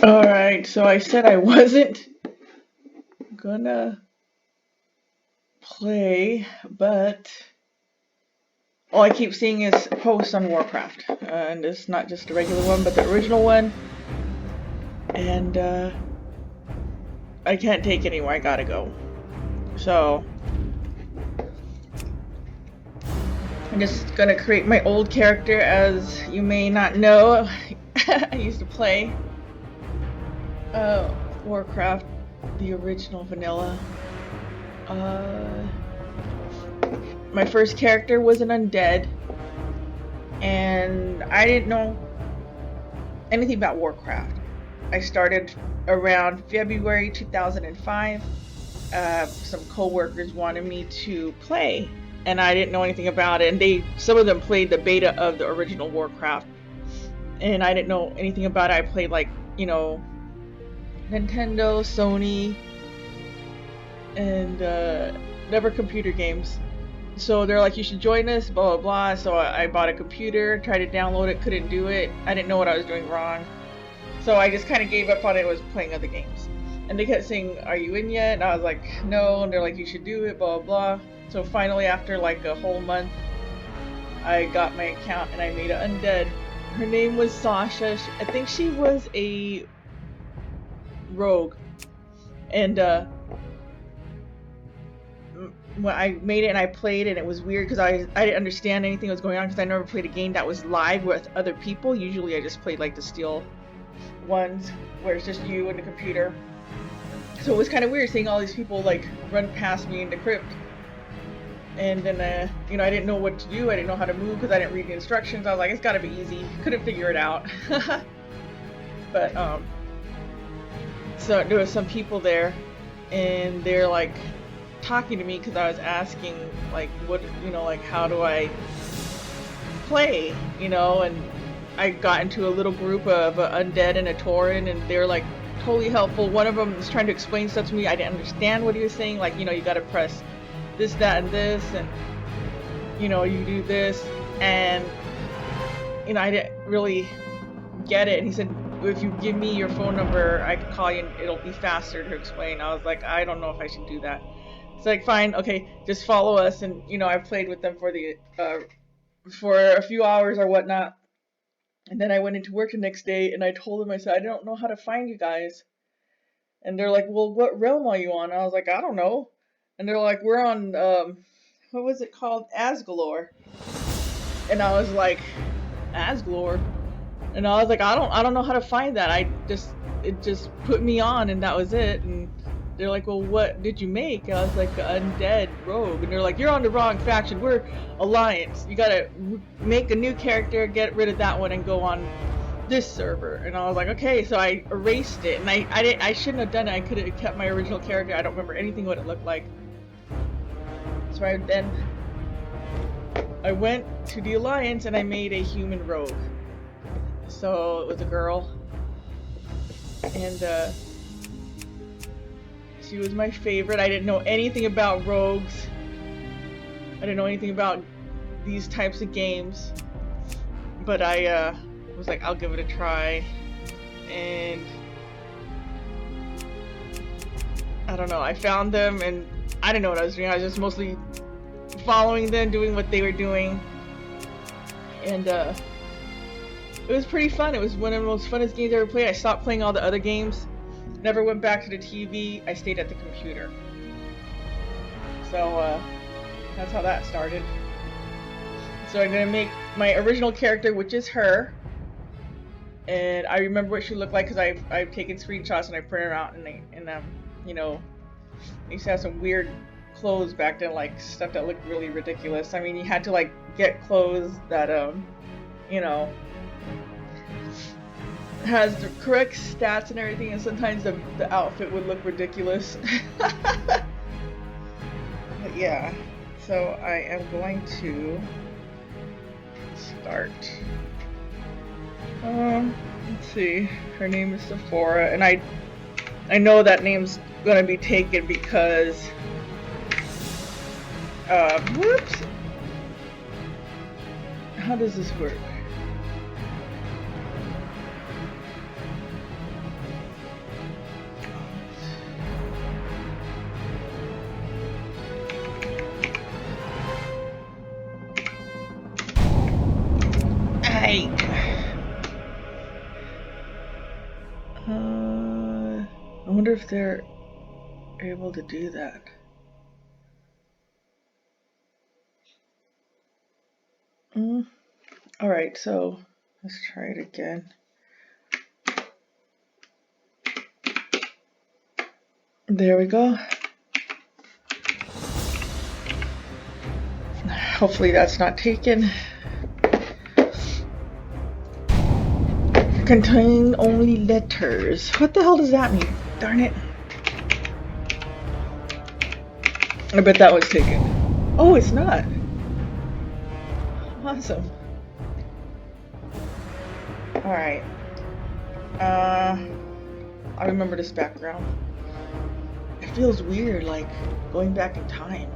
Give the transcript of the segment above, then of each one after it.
Alright, so I said I wasn't gonna play, but all I keep seeing is posts on Warcraft. And it's not just the regular one, but the original one. And I can't take it anymore, I gotta go. So I'm just gonna create my old character. As you may not know, I used to play Warcraft, the original vanilla. My first character was an undead, and I didn't know anything about Warcraft. I started around February 2005. Some co-workers wanted me to play, and I didn't know anything about it. And some of them played the beta of the original Warcraft, and I didn't know anything about it. I played Nintendo, Sony, and never computer games. So they're like, you should join us, blah blah blah. So I bought a computer, tried to download it, couldn't do it. I didn't know what I was doing wrong. So I just kind of gave up on it and was playing other games. And they kept saying, are you in yet? And I was like, no. And they're like, you should do it, blah blah blah. So finally, after like a whole month, I got my account and I made an undead. Her name was Sasha. I think she was a rogue. And when I made it and I played, and it was weird because I didn't understand anything that was going on because I never played a game that was live with other people. Usually I just played like the steel ones where it's just you and the computer. So it was kind of weird seeing all these people like run past me in the crypt. And then I didn't know what to do. I didn't know how to move because I didn't read the instructions. I was like, it's gotta be easy. Couldn't figure it out. But so there were some people there, and they're like talking to me because I was asking like, what, like, how do I play, and I got into a little group of undead and a tauren, and they're like totally helpful. One of them was trying to explain stuff to me. I didn't understand what he was saying, like, you gotta press this, that, and this, and you do this, and I didn't really get it. And he said, if you give me your phone number, I can call you and it'll be faster to explain. I was like, I don't know if I should do that. It's like, fine, okay, just follow us. And I played with them for a few hours or whatnot. And then I went into work the next day and I told them, I said, I don't know how to find you guys. And they're like, well, what realm are you on? I was like, I don't know. And they're like, we're on what was it called? Asgalore. And I was like, Asgalore? And I was like, I don't know how to find that. It just put me on, and that was it. And they're like, well, what did you make? And I was like, undead rogue. And they're like, you're on the wrong faction. We're alliance. You gotta make a new character, get rid of that one, and go on this server. And I was like, okay. So I erased it, and I shouldn't have done it. I could have kept my original character. I don't remember anything what it looked like. So I went to the alliance and I made a human rogue. So it was a girl, and she was my favorite. I didn't know anything about rogues. I didn't know anything about these types of games, but I was like, I'll give it a try. And I don't know, I found them and I didn't know what I was doing. I was just mostly following them, doing what they were doing, and it was pretty fun. It was one of the most funnest games I ever played. I stopped playing all the other games. Never went back to the TV. I stayed at the computer. So that's how that started. So I'm gonna make my original character, which is her. And I remember what she looked like because I've taken screenshots and I printed her out, and I used to have some weird clothes back then, like stuff that looked really ridiculous. I mean, you had to like get clothes that has the correct stats and everything, and sometimes the outfit would look ridiculous. But yeah, so I am going to start. Let's see. Her name is Sephora, and I know that name's gonna be taken because whoops. How does this work? Like, I wonder if they're able to do that. Alright, so let's try it again. There we go. Hopefully that's not taken. Contain only letters. What the hell does that mean? Darn it. I bet that was taken. Oh, it's not. Awesome. Alright. I remember this background. It feels weird, like going back in time.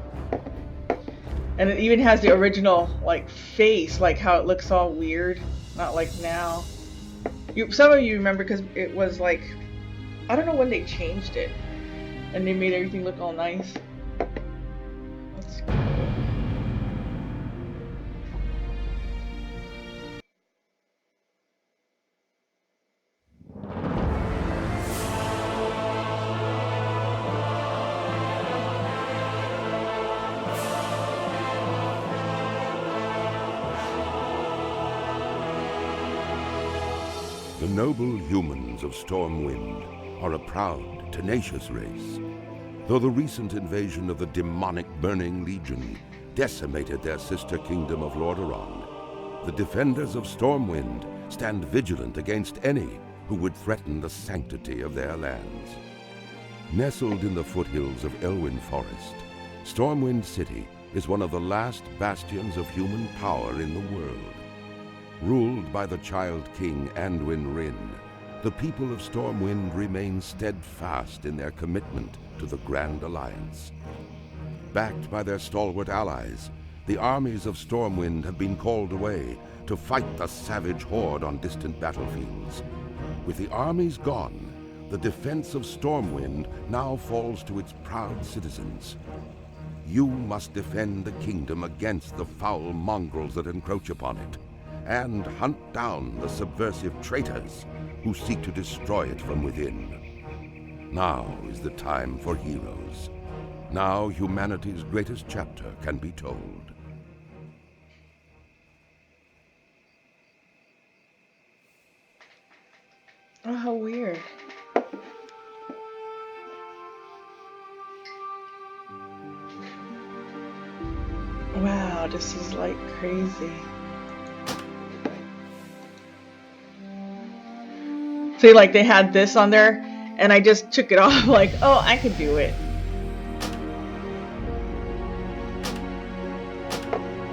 And it even has the original, like, face, like how it looks all weird. Not like now. Some of you remember because it was like, I don't know when they changed it. And they made everything look all nice. Let's go. The noble humans of Stormwind are a proud, tenacious race. Though the recent invasion of the demonic Burning Legion decimated their sister kingdom of Lordaeron, the defenders of Stormwind stand vigilant against any who would threaten the sanctity of their lands. Nestled in the foothills of Elwyn Forest, Stormwind City is one of the last bastions of human power in the world. Ruled by the Child King Anduin Wrynn, the people of Stormwind remain steadfast in their commitment to the Grand Alliance. Backed by their stalwart allies, the armies of Stormwind have been called away to fight the savage horde on distant battlefields. With the armies gone, the defense of Stormwind now falls to its proud citizens. You must defend the kingdom against the foul mongrels that encroach upon it, and hunt down the subversive traitors who seek to destroy it from within. Now is the time for heroes. Now humanity's greatest chapter can be told. Oh, how weird. Wow, this is like crazy. See, like they had this on there, and I just took it off like, oh, I could do it.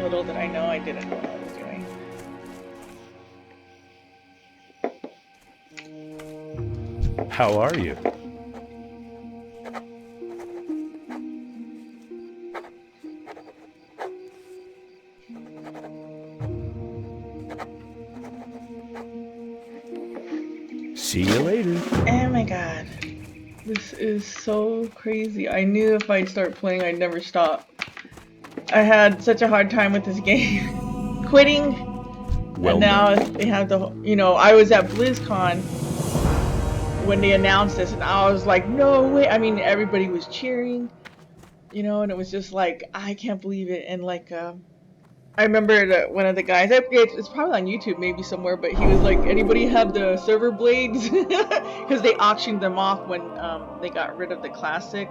Little did I know I didn't know what I was doing. How are you? See you later. Oh my god. This is so crazy. I knew if I'd start playing, I'd never stop. I had such a hard time with this game. Quitting. Well, and now they have the, I was at BlizzCon when they announced this, and I was like, no way. I mean, everybody was cheering, and it was just like, I can't believe it. And like, I remember that one of the guys, it's probably on YouTube maybe somewhere, but he was like, anybody have the server blades? Because they auctioned them off when they got rid of the classic.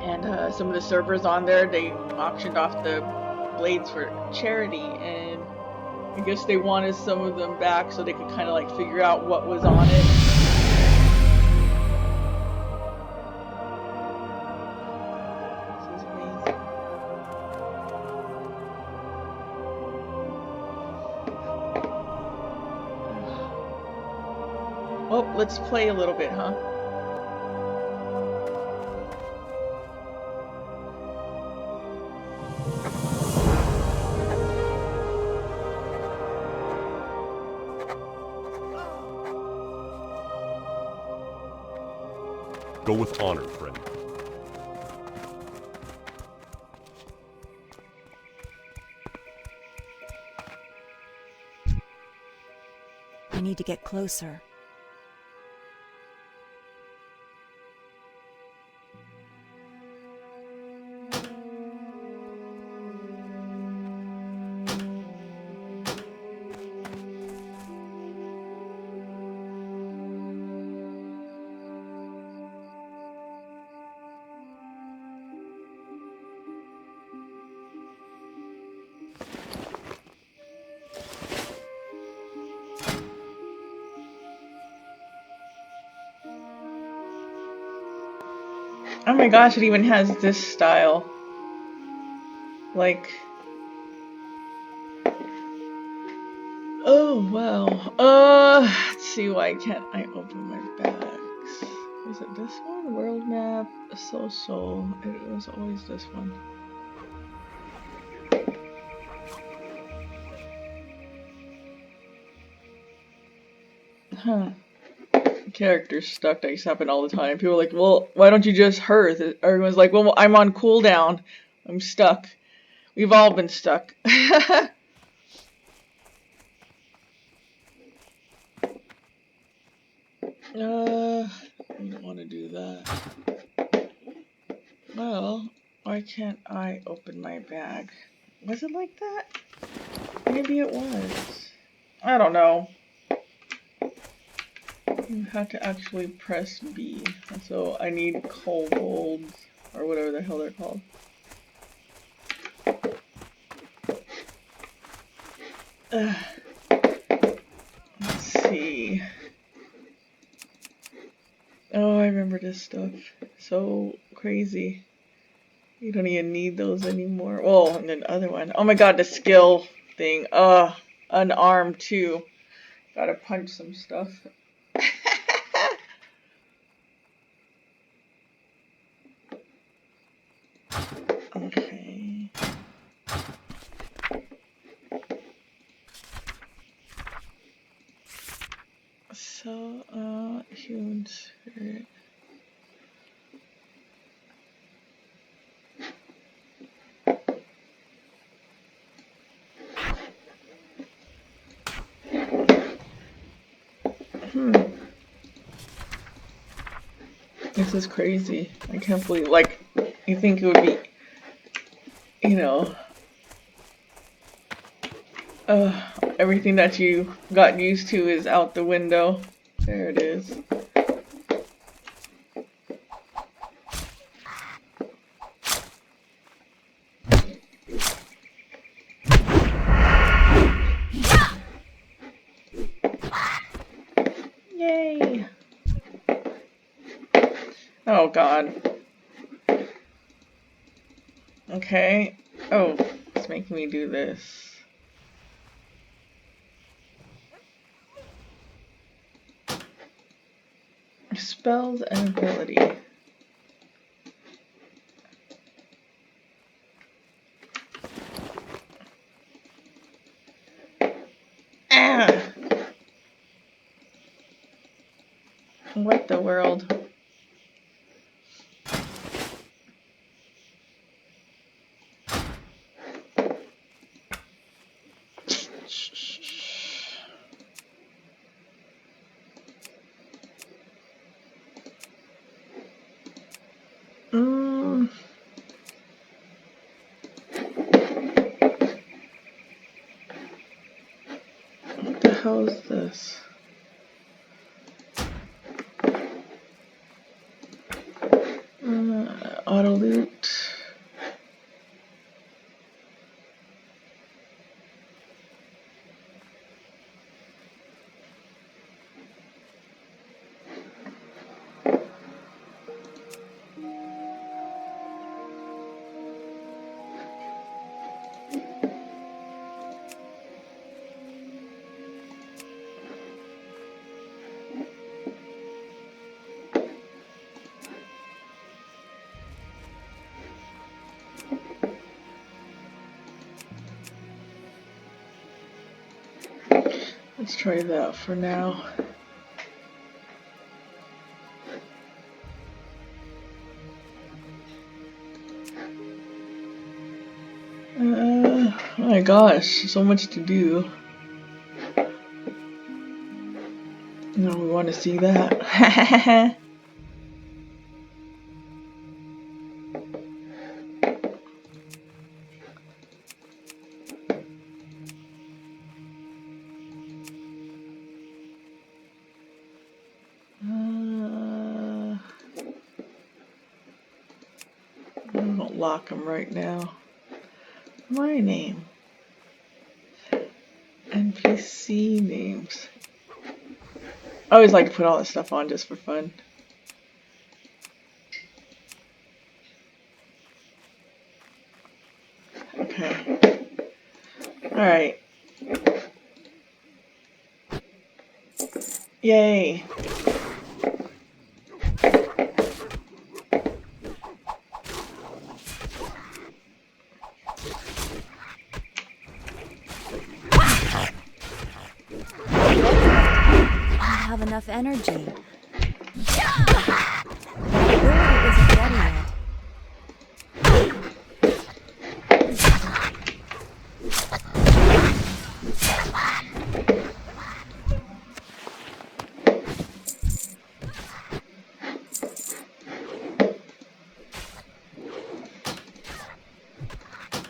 And some of the servers on there, they auctioned off the blades for charity. And I guess they wanted some of them back so they could kind of like figure out what was on it. Oh, let's play a little bit, huh? Go with honor, friend. I need to get closer. Oh my gosh, it even has this style. Like, oh wow. Let's see, why can't I open my bags? Was it this one? World map, social. It was always this one. Huh. Characters stuck. That used to happen all the time. People are like, well, why don't you just hearth? Everyone's like, well, I'm on cooldown. I'm stuck. We've all been stuck. I don't want to do that. Well, why can't I open my bag? Was it like that? Maybe it was. I don't know. You have to actually press B. So I need kobolds, or whatever the hell they're called. Let's see. Oh, I remember this stuff. So crazy. You don't even need those anymore. Oh, and then the other one. Oh my god, the skill thing. Unarmed too. Gotta punch some stuff. Okay. So, human spirit. This is crazy. I can't believe, like, you think it would be, you know, everything that you got used to is out the window. There it is. Yay! Oh god. Okay. Oh, it's making me do this. Spells and ability. Ah! What the world? What the hell is this? Auto loot. Let's try that for now. Oh my gosh, so much to do. No, we want to see that. I don't lock them right now. My name. NPC names. I always like to put all this stuff on just for fun. Okay. Alright. Yay. Have enough energy. That ability isn't ready yet.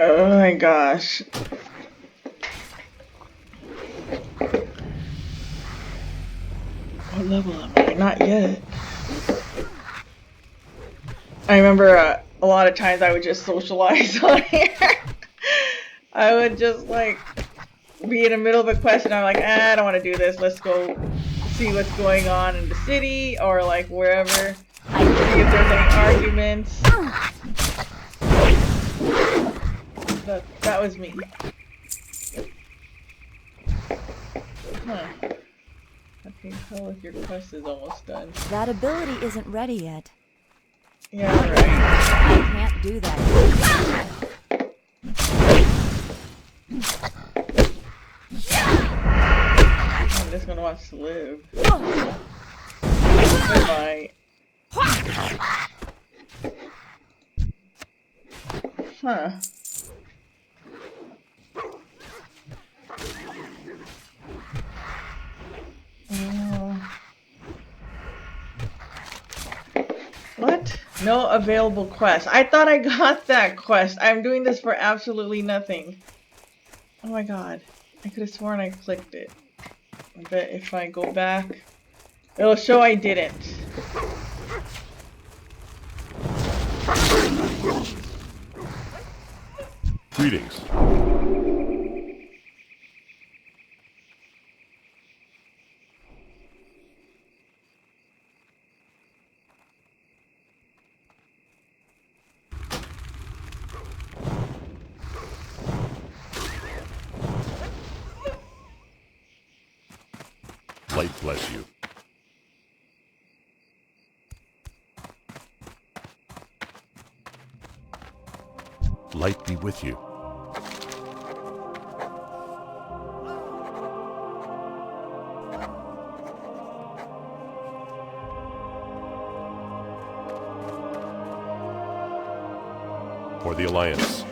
Oh my gosh. What level am I? Not yet. I remember a lot of times I would just socialize on here. I would just like be in the middle of a quest and I'm like, I don't want to do this. Let's go see what's going on in the city or like wherever. See if there's any arguments. That was me. Huh. I can tell if your quest is almost done. That ability isn't ready yet. Yeah, right. I can't do that. This one wants to live. Goodbye. Huh. What? No available quest. I thought I got that quest. I'm doing this for absolutely nothing. Oh my god. I could have sworn I clicked it. I bet if I go back, it'll show I didn't. Greetings. Light bless you. Light be with you. For the Alliance.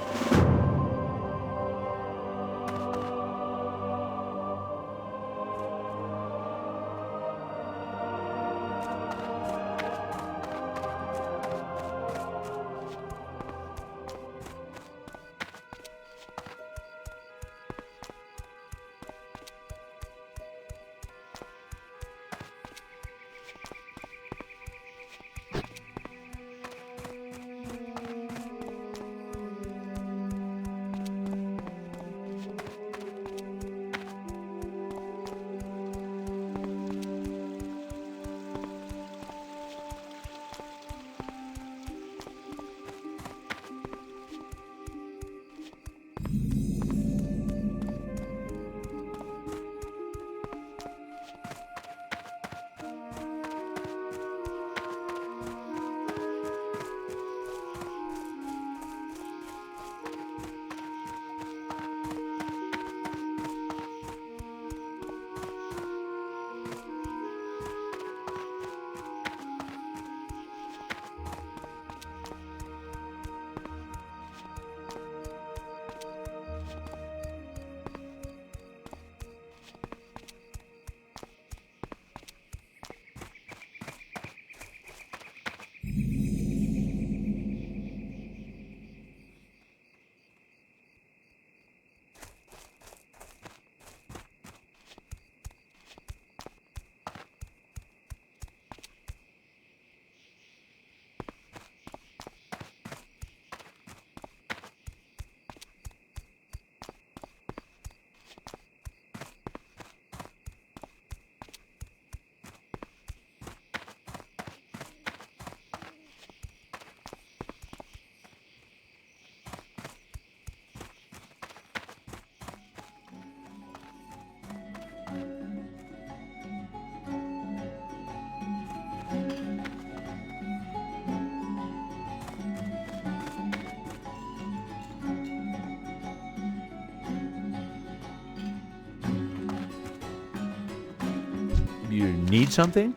you need something,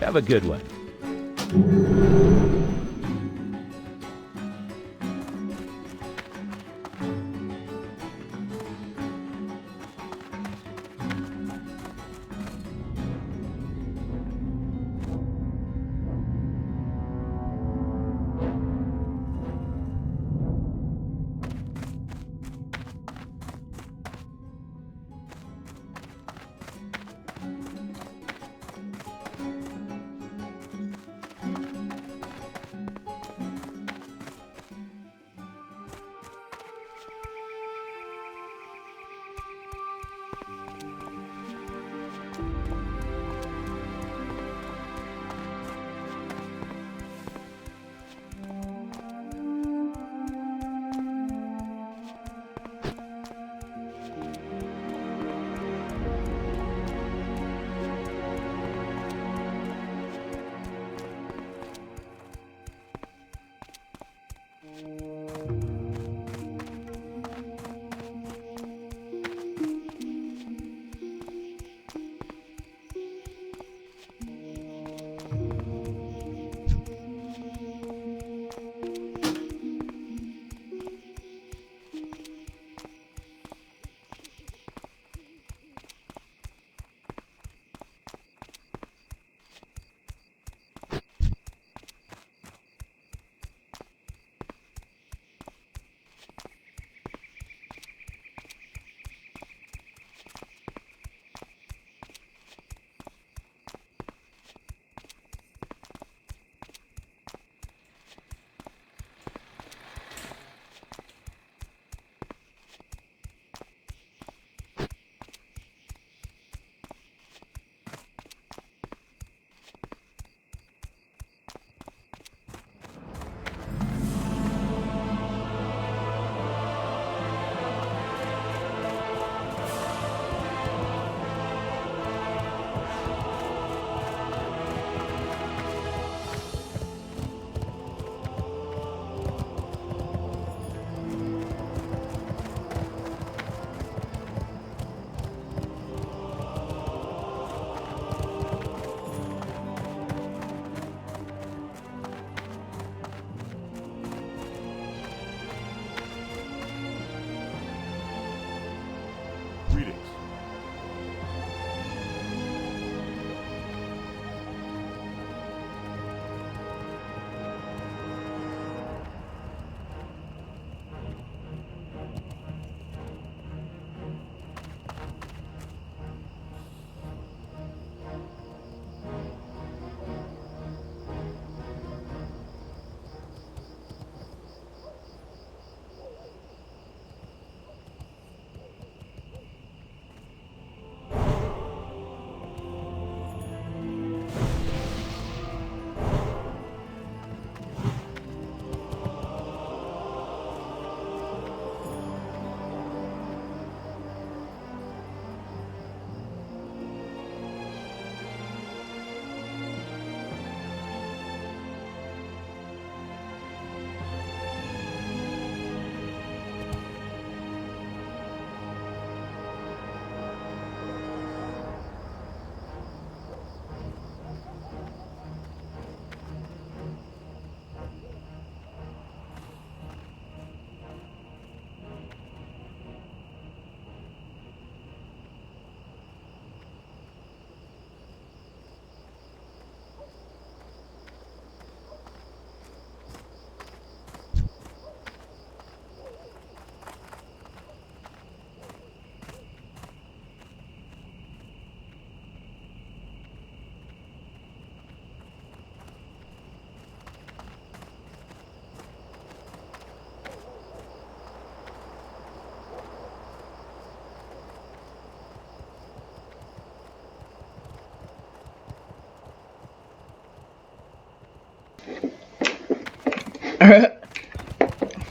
have a good one. Greetings.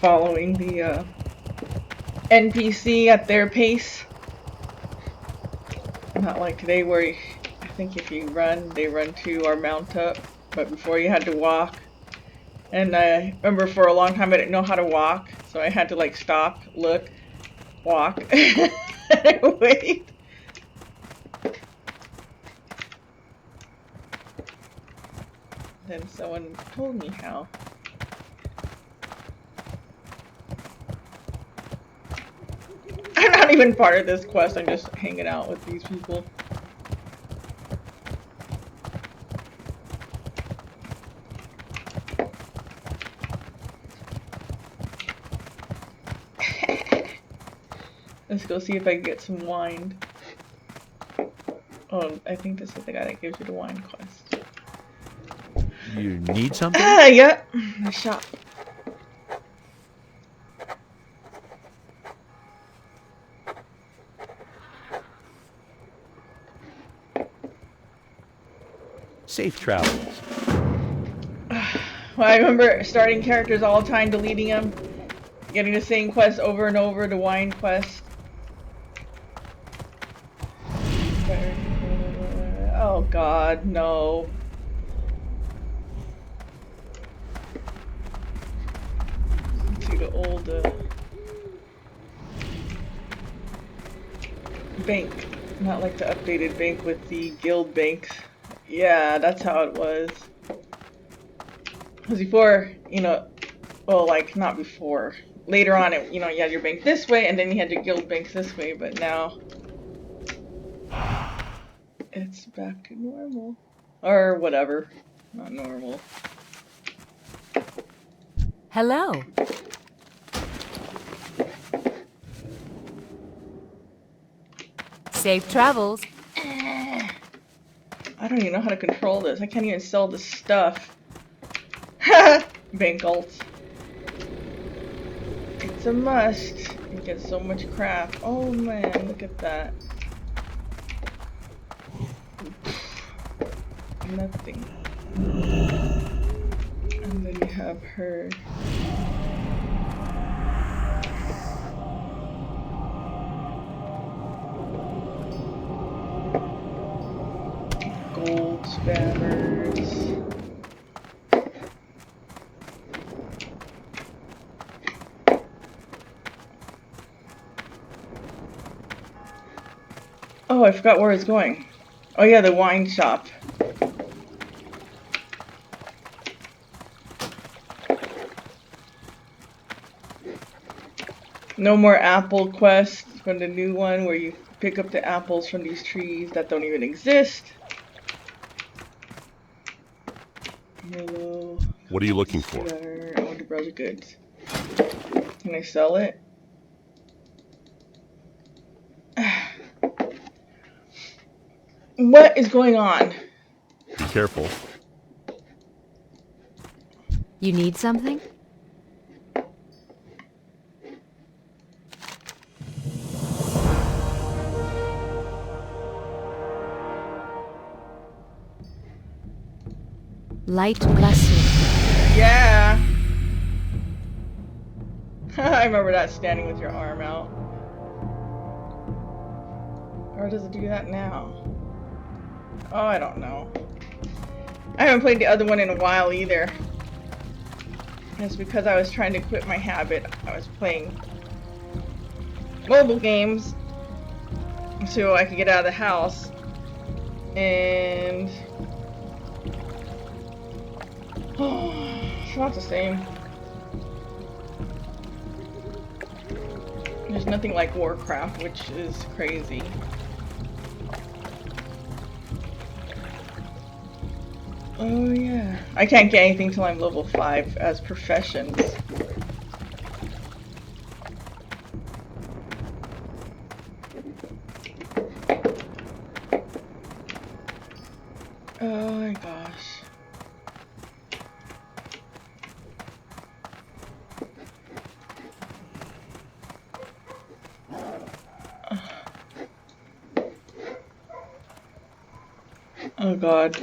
Following the NPC at their pace. Not like today where I think if you run, they run to or mount up, but before you had to walk. And I remember for a long time I didn't know how to walk, so I had to like stop, look, walk, and wait. even told me how. I'm not even part of this quest, I'm just hanging out with these people. Let's go see if I can get some wine. Oh, I think this is the guy that gives you the wine quest. You need something? Ah, yep. The shop. Safe travels. Well, I remember starting characters all the time, deleting them, getting the same quest over and over, the wine quest. Oh god, no. Let's see the old bank. Not like the updated bank with the guild banks. Yeah, that's how it was. Because before, you know, well, like, not before. Later on, it, you know, you had your bank this way, and then you had your guild banks this way, but now it's back to normal. Or whatever. Not normal. Hello. Safe travels. I don't even know how to control this. I can't even sell the stuff. Bank alts. It's a must. You get so much crap. Oh man, look at that. Nothing. And then you have her. Gold spammers. Oh, I forgot where it's going. Oh yeah, the wine shop. No more apple quest from the new one where you pick up the apples from these trees that don't even exist. Hello. What are you looking for? I want to browse goods. Can I sell it? What is going on? Be careful. You need something? Light bless you. Yeah. I remember that, standing with your arm out. Or does it do that now? Oh, I don't know. I haven't played the other one in a while either. It's because I was trying to quit my habit. I was playing mobile games so I could get out of the house. And it's not the same. There's nothing like Warcraft, which is crazy. Oh yeah. I can't get anything till I'm level 5 as professions. Oh my gosh. Oh god.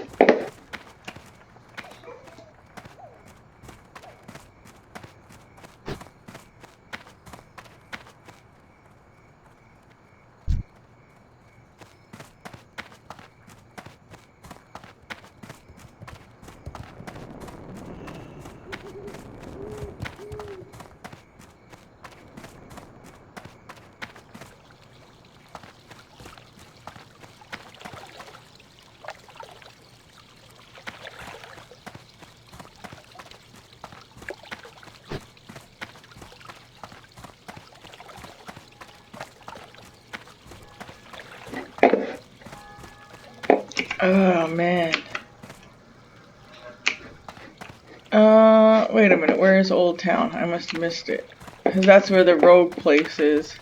Oh man. Wait a minute. Where is Old Town? I must have missed it. Because that's where the rogue place is.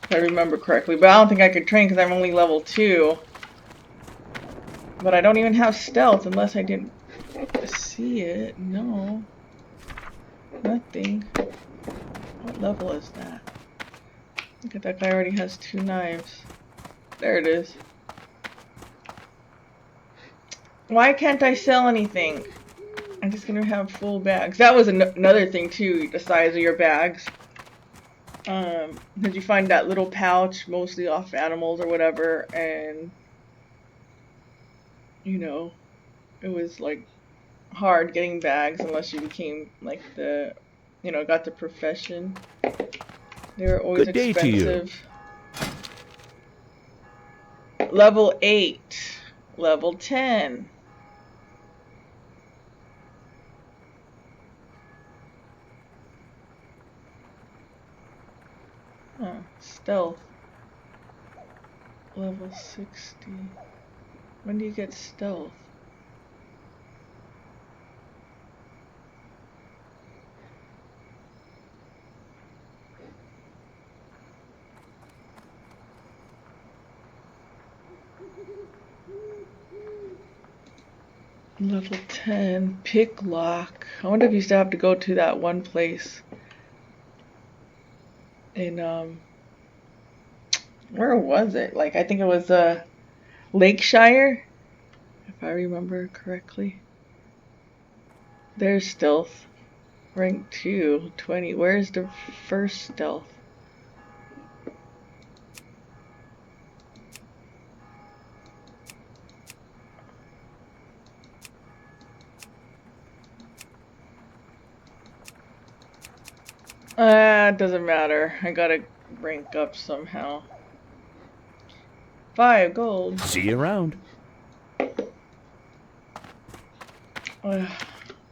If I remember correctly. But I don't think I could train because I'm only level 2. But I don't even have stealth unless I didn't see it. No. Nothing. What level is that? Look at that guy already has 2 knives. There it is. Why can't I sell anything? I'm just gonna have full bags. That was another thing too, the size of your bags. Did you find that little pouch, mostly off animals or whatever, and you know, it was like hard getting bags unless you became like the, you know, got the profession. They were always Good day to you. expensive. Level 8, level 10. Huh, stealth. Level 60. When do you get stealth? Level 10, pick lock. I wonder if you still have to go to that one place in, where was it? Like, I think it was, Lakeshire, if I remember correctly. There's stealth. Rank 2, 20. Where's the first stealth? It doesn't matter. I gotta rank up somehow. 5 gold. See you around.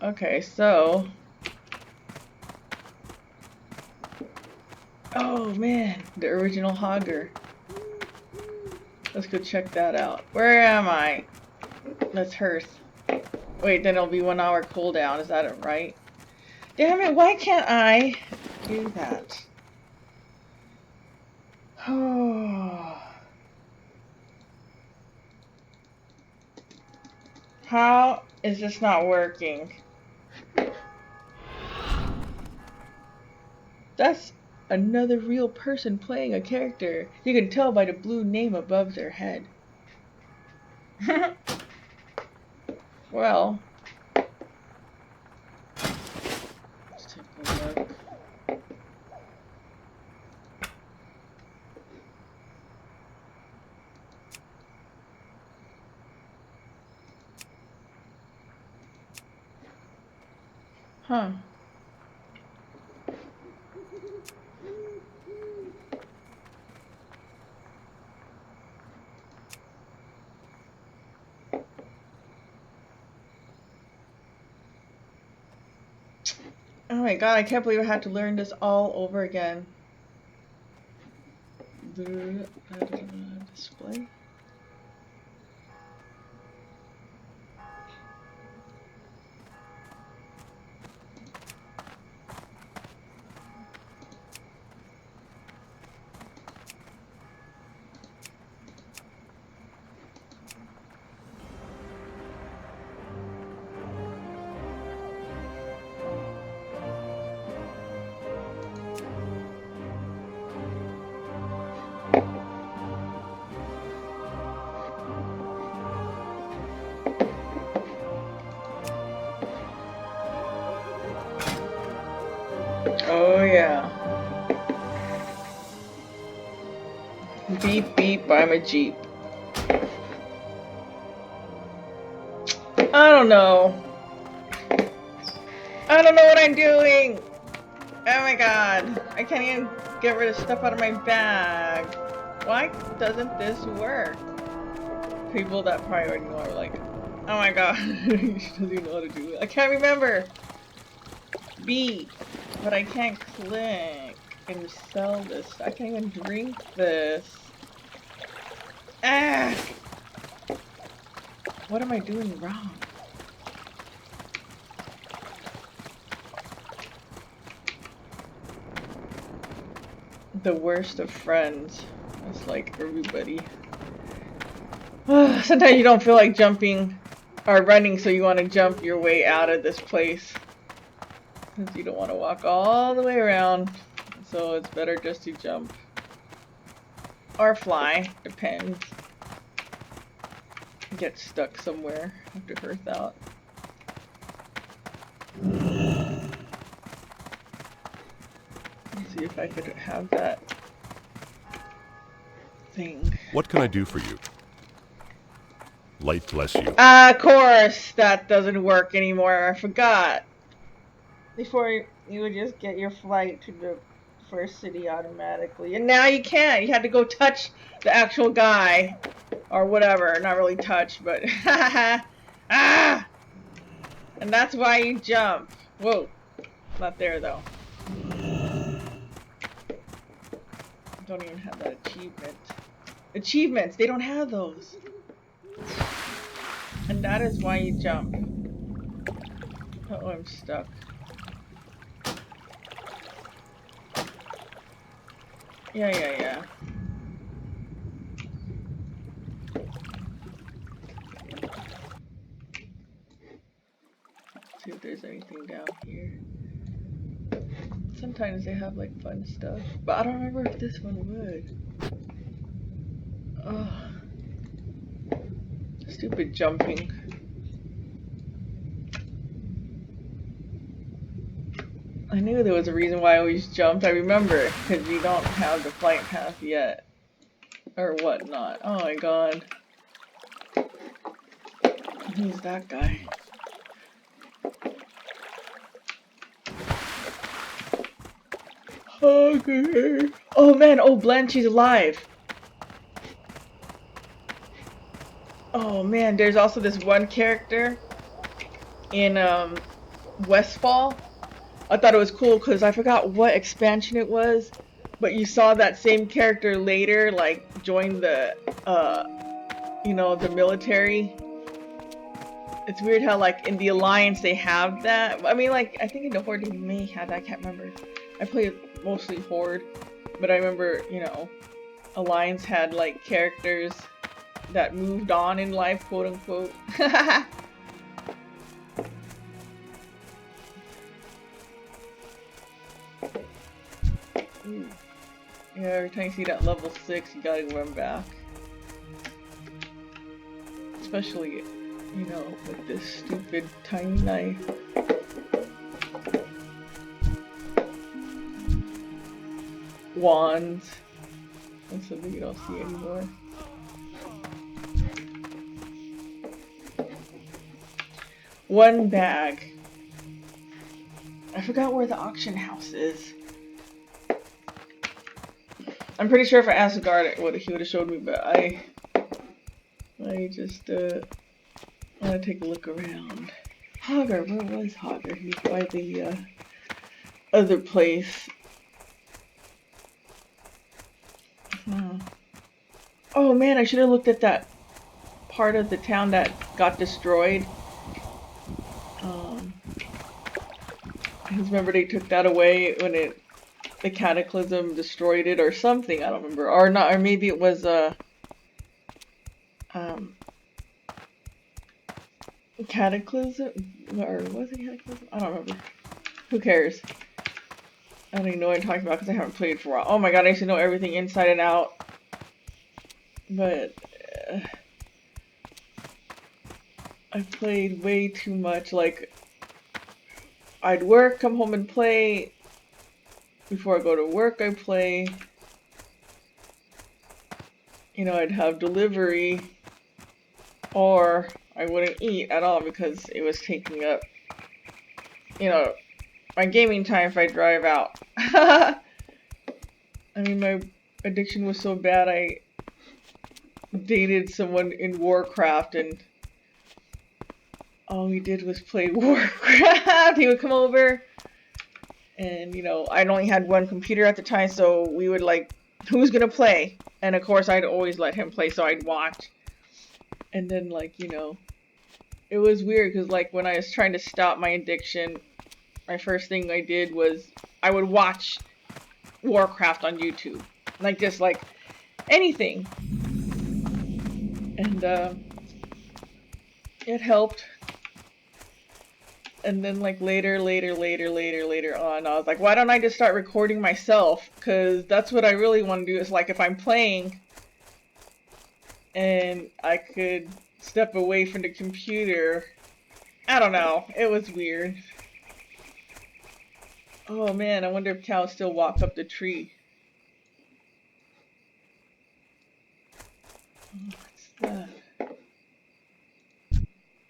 Okay, so... Oh man, the original Hogger. Let's go check that out. Where am I? That's Hearth. Wait, then it'll be 1 hour cooldown. Is that it, right? Damn it, why can't I do that? Oh. How is this not working? That's another real person playing a character. You can tell by the blue name above their head. Well, let's take a look. Huh. Oh my god, I can't believe I had to learn this all over again. Display. Oh yeah. Beep beep, I'm a Jeep. I don't know. I don't know what I'm doing. Oh my god. I can't even get rid of stuff out of my bag. Why doesn't this work? People that probably already know are like, oh my god, she doesn't even know how to do it. I can't remember. B. But I can't click and sell this. I can't even drink this. Ah! What am I doing wrong? The worst of friends. It's like everybody. Sometimes you don't feel like jumping or running, so you want to jump your way out of this place. Because you don't want to walk all the way around. So it's better just to jump. Or fly. Depends. Get stuck somewhere after Earth out. Let's see if I could have that thing. What can I do for you? Light bless you. Of course, that doesn't work anymore. I forgot. Before you would just get your flight to the first city automatically, and now you can't. You had to go touch the actual guy, or whatever. Not really touch, but ah. And that's why you jump. Whoa, not there though. Don't even have that achievement. Achievements, they don't have those. And that is why you jump. Oh, I'm stuck. Yeah. See if there's anything down here. Sometimes they have like fun stuff, but I don't remember if this one would. Oh, stupid jumping. I knew there was a reason why I always jumped. I remember, because you don't have the flight path yet. Or whatnot. Oh my god. Who's that guy? Okay. Oh man, oh Blanche, she's alive. Oh man, there's also this one character in Westfall. I thought it was cool because I forgot what expansion it was, but you saw that same character later, like, join the, you know, the military. It's weird how, like, in the Alliance they have that. I mean, like, I think in the Horde they may have that, I can't remember. I played mostly Horde, but I remember, you know, Alliance had, like, characters that moved on in life, quote unquote. Ooh. Yeah, every time you see that level 6, you gotta run back. Especially, you know, with this stupid tiny knife. Wands. That's something you don't see anymore. One bag. I forgot where the auction house is. I'm pretty sure if I asked the guard, he would have showed me, but I just want to take a look around. Hogger, where was Hogger? He's by the other place. Oh man, I should have looked at that part of the town that got destroyed. Because remember they took that away when the cataclysm destroyed it or something, I don't remember. Or not, or maybe it was cataclysm, or was it cataclysm? I don't remember. Who cares? I don't even know what I'm talking about because I haven't played for a while. Oh my god, I should know everything inside and out. But I played way too much. Like, I'd work, come home and play. Before I go to work, I play. You know, I'd have delivery. Or I wouldn't eat at all because it was taking up, you know, my gaming time if I drive out. I mean, my addiction was so bad, I dated someone in Warcraft and all we did was play Warcraft. He would come over and, you know, I only had one computer at the time, so we would like, who's gonna play? And of course I'd always let him play, so I'd watch. And then, like, you know, it was weird because like when I was trying to stop my addiction, my first thing I did was I would watch Warcraft on YouTube, like just like anything, and it helped. And then like later on, I was like, why don't I just start recording myself? Because that's what I really want to do. Is like if I'm playing and I could step away from the computer. I don't know. It was weird. Oh man, I wonder if cows still walk up the tree. Oh, what's that?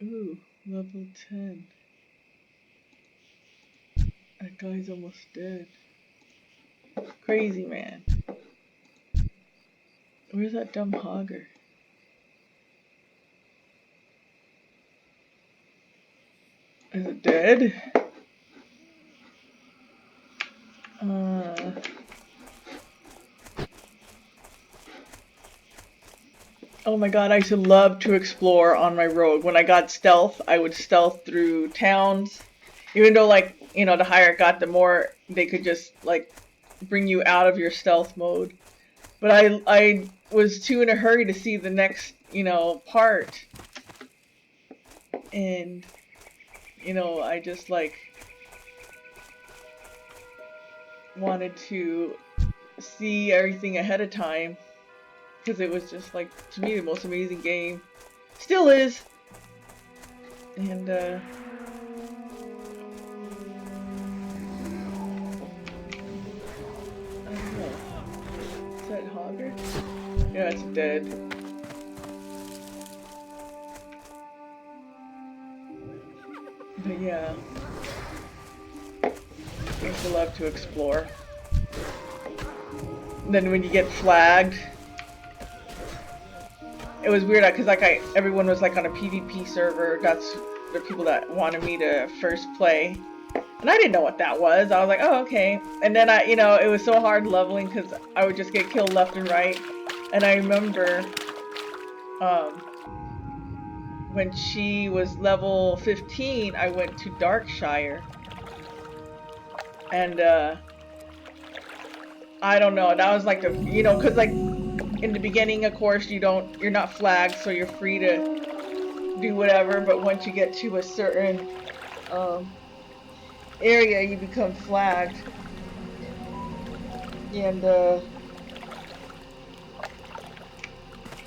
Ooh, level 10. That guy's almost dead. Crazy man. Where's that dumb hogger? Is it dead? Oh my god, I used to love to explore on my road. When I got stealth, I would stealth through towns. Even though, like, you know, the higher it got, the more they could just, like, bring you out of your stealth mode. But I was too in a hurry to see the next, you know, part. And, you know, I just, like, wanted to see everything ahead of time. Because it was just, like, to me, the most amazing game. Still is. And, I don't know. Is that Hogger? Yeah, it's dead. But yeah. I used to love to explore. And then when you get flagged, it was weird because like everyone was like on a PvP server. That's the people that wanted me to first play, and I didn't know what that was. I was like, oh okay. And then you know, it was so hard leveling because I would just get killed left and right. And I remember, when she was level 15, I went to Darkshire, and I don't know. That was like the, you know, because like. In the beginning, of course, you're not flagged, so you're free to do whatever, but once you get to a certain area, you become flagged. And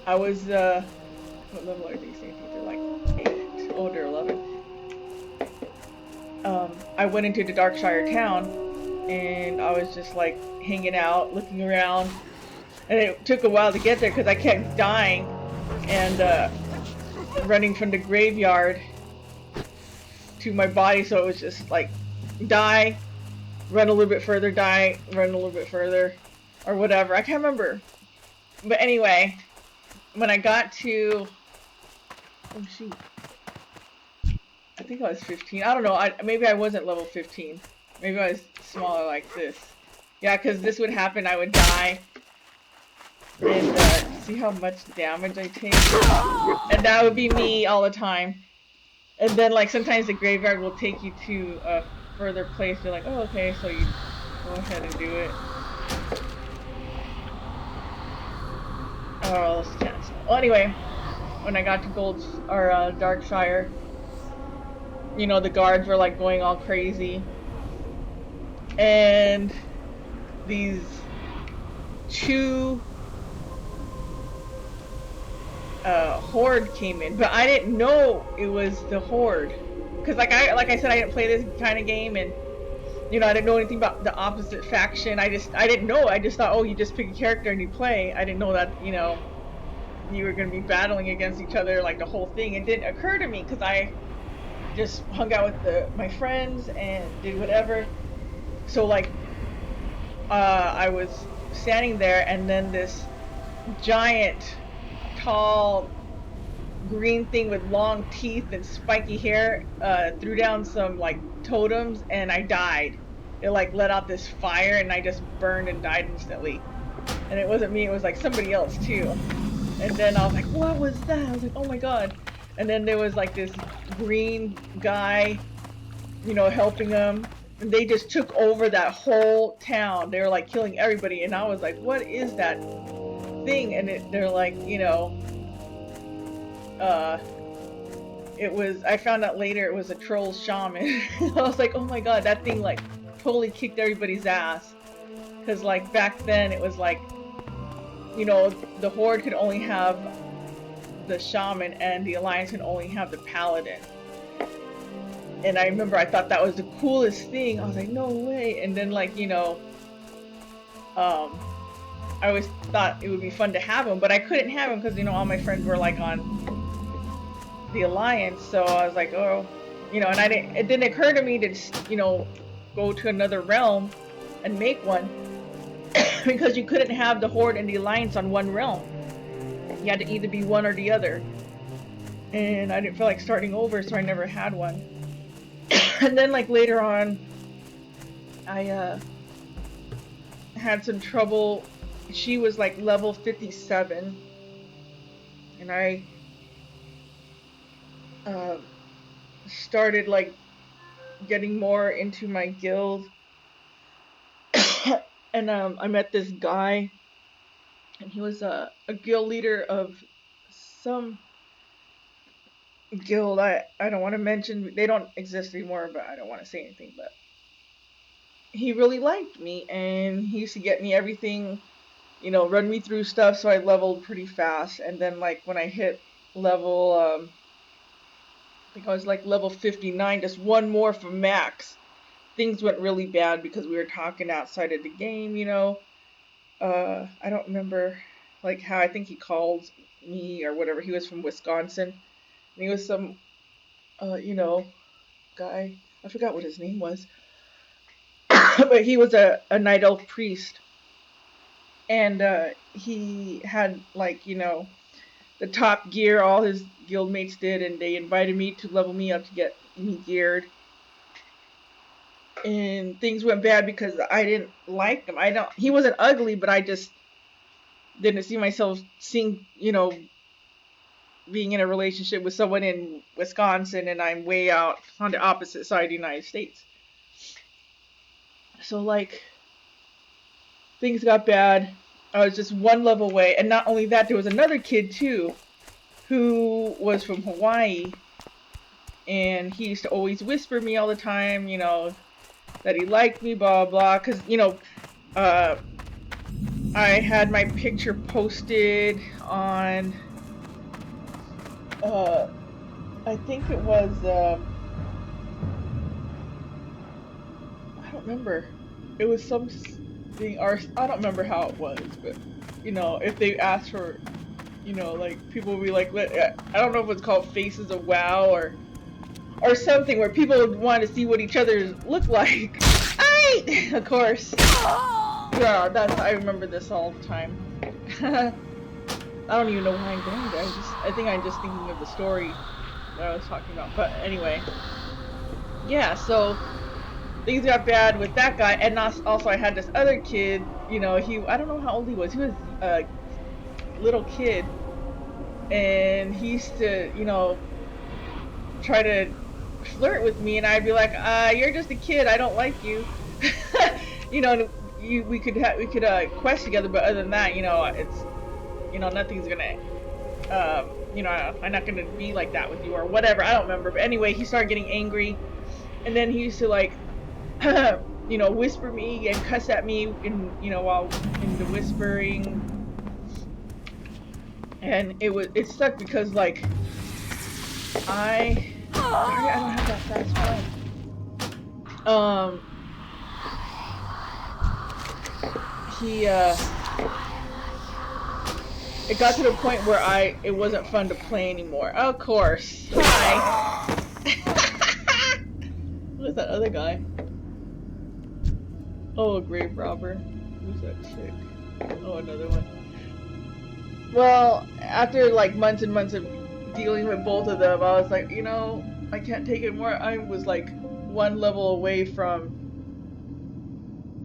I was, what level are these things? They're like 8, oh, they're 11. I went into the Darkshire town, and I was just like hanging out, looking around. And it took a while to get there because I kept dying and running from the graveyard to my body. So it was just like die, run a little bit further, die, run a little bit further, or whatever. I can't remember. But anyway, when I got to, oh shoot, I think I was 15. I don't know. Maybe I wasn't level 15. Maybe I was smaller like this. Yeah, because this would happen. I would die. And see how much damage I take? And that would be me all the time. And then like sometimes the graveyard will take you to a further place. You're like, oh okay, so you go ahead and do it. Oh, let's cancel. Well anyway, when I got to Darkshire, you know, the guards were like going all crazy. And these two horde came in, but I didn't know it was the horde, because like I said, I didn't play this kind of game, and you know, I didn't know anything about the opposite faction. I didn't know. I just thought, oh, you just pick a character and you play. I didn't know that, you know, you were going to be battling against each other like the whole thing. It didn't occur to me because I just hung out with my friends and did whatever. So like I was standing there, and then this giant tall green thing with long teeth and spiky hair threw down some like totems, and I died. It like let out this fire, and I just burned and died instantly. And it wasn't me, it was like somebody else too. And then I was like, what was that? I was like, oh my god. And then there was like this green guy, you know, helping them. And they just took over that whole town. They were like killing everybody. And I was like, what is that thing? And they're like, you know, it was, I found out later it was a troll shaman. I was like, oh my god, that thing like totally kicked everybody's ass. Because like back then it was like, you know, the Horde could only have the shaman and the Alliance could only have the paladin. And I remember I thought that was the coolest thing. I was like, no way. And then like, you know, I always thought it would be fun to have him, but I couldn't have him because, you know, all my friends were like on the Alliance. So I was like, oh, you know, and it didn't occur to me to, you know, go to another realm and make one because you couldn't have the Horde and the Alliance on one realm. You had to either be one or the other. And I didn't feel like starting over, so I never had one. And then like later on, I had some trouble. She was like level 57. And I started like getting more into my guild. And I met this guy. And he was a guild leader of some guild I don't want to mention. They don't exist anymore, but I don't want to say anything. But he really liked me, and he used to get me everything, you know, run me through stuff, so I leveled pretty fast. And then like when I hit level, I think I was like level 59, just one more from max, things went really bad because we were talking outside of the game, you know. I don't remember like how, I think he called me or whatever. He was from Wisconsin. And he was some, you know, guy. I forgot what his name was. But he was a night elf priest. And he had like, you know, the top gear all his guildmates did. And they invited me to level me up to get me geared. And things went bad because I didn't like him. He wasn't ugly, but I just didn't see myself seeing, you know, being in a relationship with someone in Wisconsin, and I'm way out on the opposite side of the United States. So like, things got bad. I was just one level away. And not only that, there was another kid too, who was from Hawaii. And he used to always whisper me all the time, you know, that he liked me, blah, blah, because, you know, I had my picture posted on, I think it was, I don't remember. It was something, or I don't remember how it was, but, you know, if they asked for, you know, like, people would be like, I don't know if it's called Faces of WoW, or something where people would want to see what each other look like. Of course. Yeah, I remember this all the time. I don't even know why I'm going there. I think I'm just thinking of the story that I was talking about. But anyway. Yeah, so things got bad with that guy. And also I had this other kid, you know, I don't know how old he was. He was a little kid. And he used to, you know, try to flirt with me, and I'd be like, you're just a kid, I don't like you. You know, we could quest together, but other than that, you know, it's, you know, nothing's gonna, you know, I'm not gonna be like that with you or whatever. I don't remember, but anyway, he started getting angry, and then he used to like, you know, whisper me and cuss at me, you know, while in the whispering, and it sucked because like I don't have that fast phone. It got to the point where it wasn't fun to play anymore. Of course. Hi. Who's that other guy? Oh, a grave robber. Who's that chick? Oh, another one. Well, after like months and months of dealing with both of them, I was like, you know, I can't take it more. I was like one level away from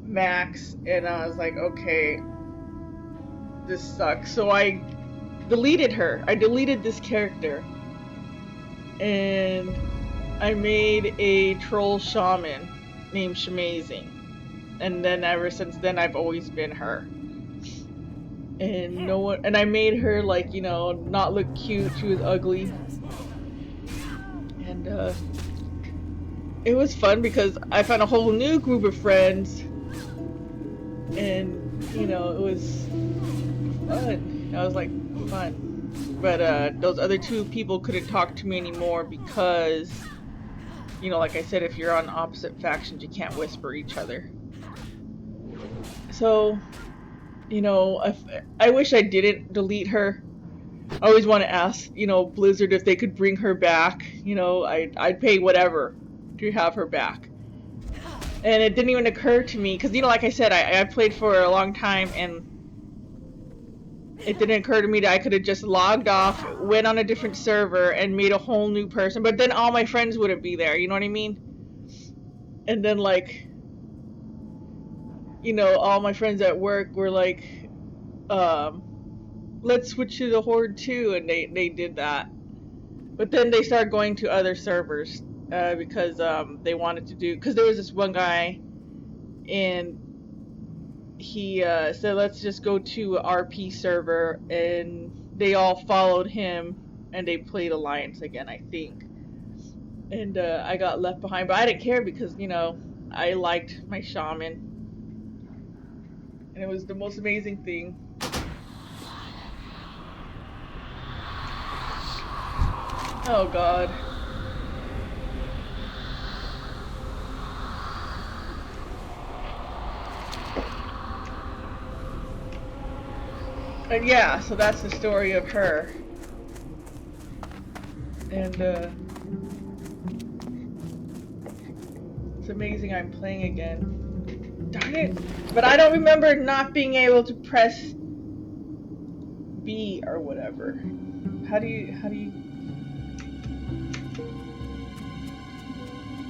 max, and I was like, okay, this sucks. So I deleted her. I deleted this character. and I made a troll shaman named Shamazing. And then ever since then, I've always been her. And no one, and I made her like, you know, not look cute. She was ugly. And it was fun because I found a whole new group of friends. And, you know, it was fun. I was like, fun. But those other two people couldn't talk to me anymore because, you know, like I said, if you're on opposite factions, you can't whisper each other. So, you know, I wish I didn't delete her. I always want to ask, you know, Blizzard if they could bring her back. You know, I'd pay whatever to have her back. And it didn't even occur to me, because, you know, like I said, I played for a long time, and it didn't occur to me that I could have just logged off, went on a different server, and made a whole new person. But then all my friends wouldn't be there, you know what I mean? And then, like, you know, all my friends at work were like, let's switch to the Horde too, and they did that. But then they started going to other servers because they wanted to do, because there was this one guy, and he said, let's just go to a RP server, and they all followed him, and they played Alliance again, I think. And I got left behind, but I didn't care because, you know, I liked my shaman. And it was the most amazing thing. Oh god. And yeah, so that's the story of her. And it's amazing I'm playing again. Darn it. But I don't remember not being able to press B or whatever. How do you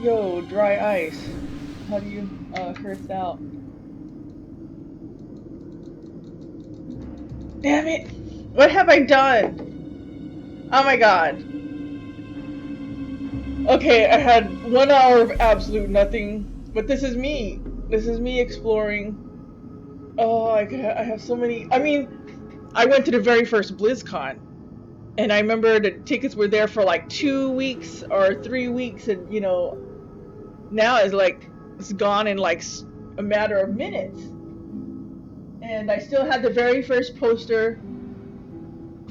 Yo, dry ice. How do you curse out? Damn it! What have I done? Oh my god. Okay, I had 1 hour of absolute nothing, but this is me. This is me exploring. Oh, I have so many. I mean, I went to the very first BlizzCon, and I remember the tickets were there for like 2 weeks or 3 weeks, and you know, now it's like it's gone in like a matter of minutes. And I still had the very first poster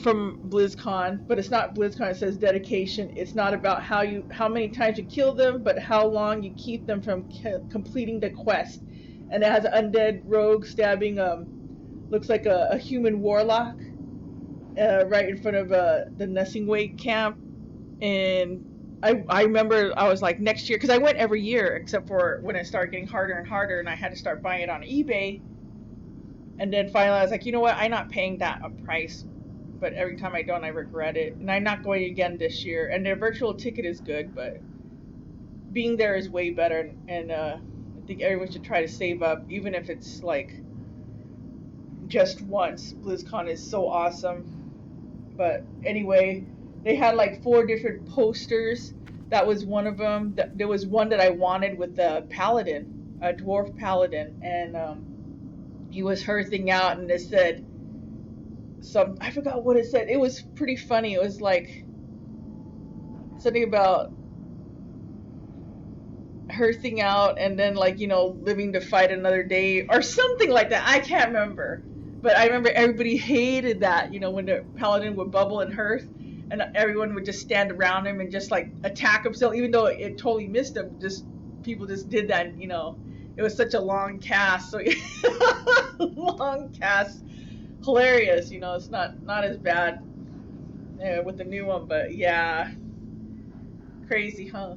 from BlizzCon, but it's not BlizzCon. It says dedication. It's not about how many times you kill them, but how long you keep them from completing the quest. And it has an undead rogue stabbing looks like a human warlock right in front of the Nussingway camp. And I remember I was like, next year, because I went every year except for when it started getting harder and harder, and I had to start buying it on eBay. And then finally I was like, you know what, I'm not paying that a price. But every time I don't, I regret it. And I'm not going again this year. And their virtual ticket is good, but being there is way better. And I think everyone should try to save up, even if it's like just once. BlizzCon is so awesome. But anyway, they had like 4 different posters. That was one of them. There was one that I wanted with the paladin, a dwarf paladin, and he was hearthing out, and it said I forgot what it said. It was pretty funny. It was like something about hearthing out and then, like, you know, living to fight another day or something like that. I can't remember. But I remember everybody hated that, you know, when the paladin would bubble and hearth, and everyone would just stand around him and just like attack himself, even though it totally missed him. Just people just did that, and, you know, it was such a long cast. So long cast, hilarious. You know, it's not as bad with the new one, but yeah, crazy, huh?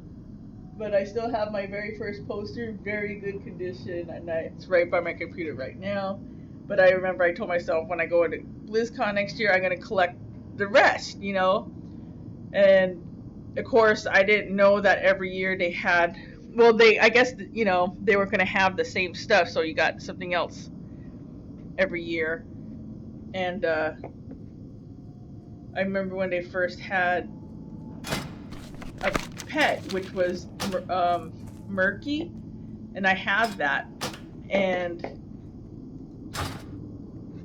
But I still have my very first poster, very good condition, and it's right by my computer right now. But I remember I told myself when I go into BlizzCon next year, I'm going to collect the rest, you know? And, of course, I didn't know that every year they had... Well, I guess, you know, they were going to have the same stuff, so you got something else every year. And I remember when they first had a pet, which was Murky, and I have that, and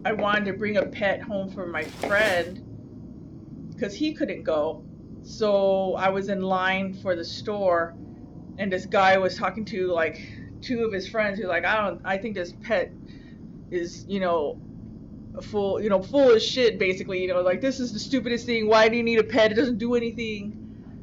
I wanted to bring a pet home for my friend because he couldn't go. So I was in line for the store, and this guy was talking to like two of his friends who like, I think this pet is, full of shit, basically, like, this is the stupidest thing. Why do you need a pet? It doesn't do anything.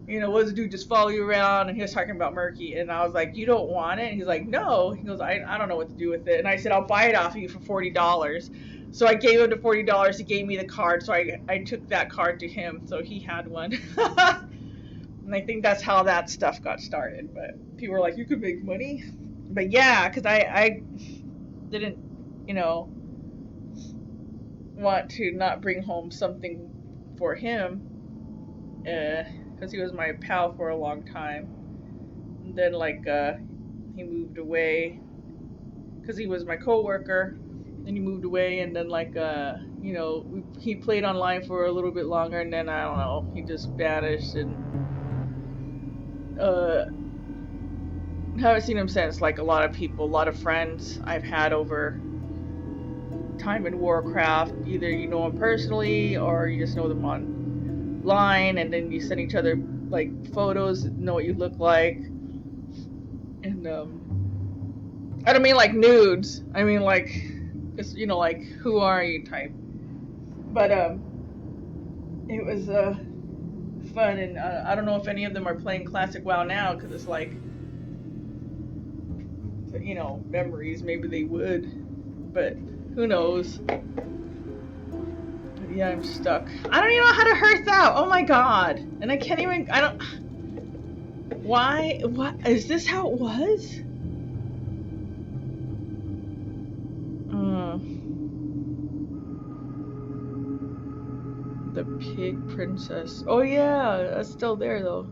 What does it do? Just follow you around? And he was talking about Murky, and I was like, you don't want it? And he's like, no. He goes, I don't know what to do with it. And I said, I'll buy it off of you for $40. So I gave him the $40. He gave me the card, so I took that card to him, so he had one. And I think that's how that stuff got started. But people were like, you could make money. But yeah, because I didn't, want to not bring home something for him, because he was my pal for a long time. And then he moved away because he was my coworker. Then he moved away, and then he played online for a little bit longer, and then I don't know, he just vanished, and haven't seen him since. Like a lot of friends I've had over time in Warcraft, either you know them personally or you just know them online, and then you send each other like photos, know what you look like, and I don't mean like nudes, I mean like just like who are you type. But it was fun, and I don't know if any of them are playing Classic WoW now, because it's like, memories. Maybe they would, but who knows. But yeah, I'm stuck. I don't even know how to hearth out. Oh my god. And I can't even, why? What? Is this how it was? The pig princess. Oh yeah, that's still there though.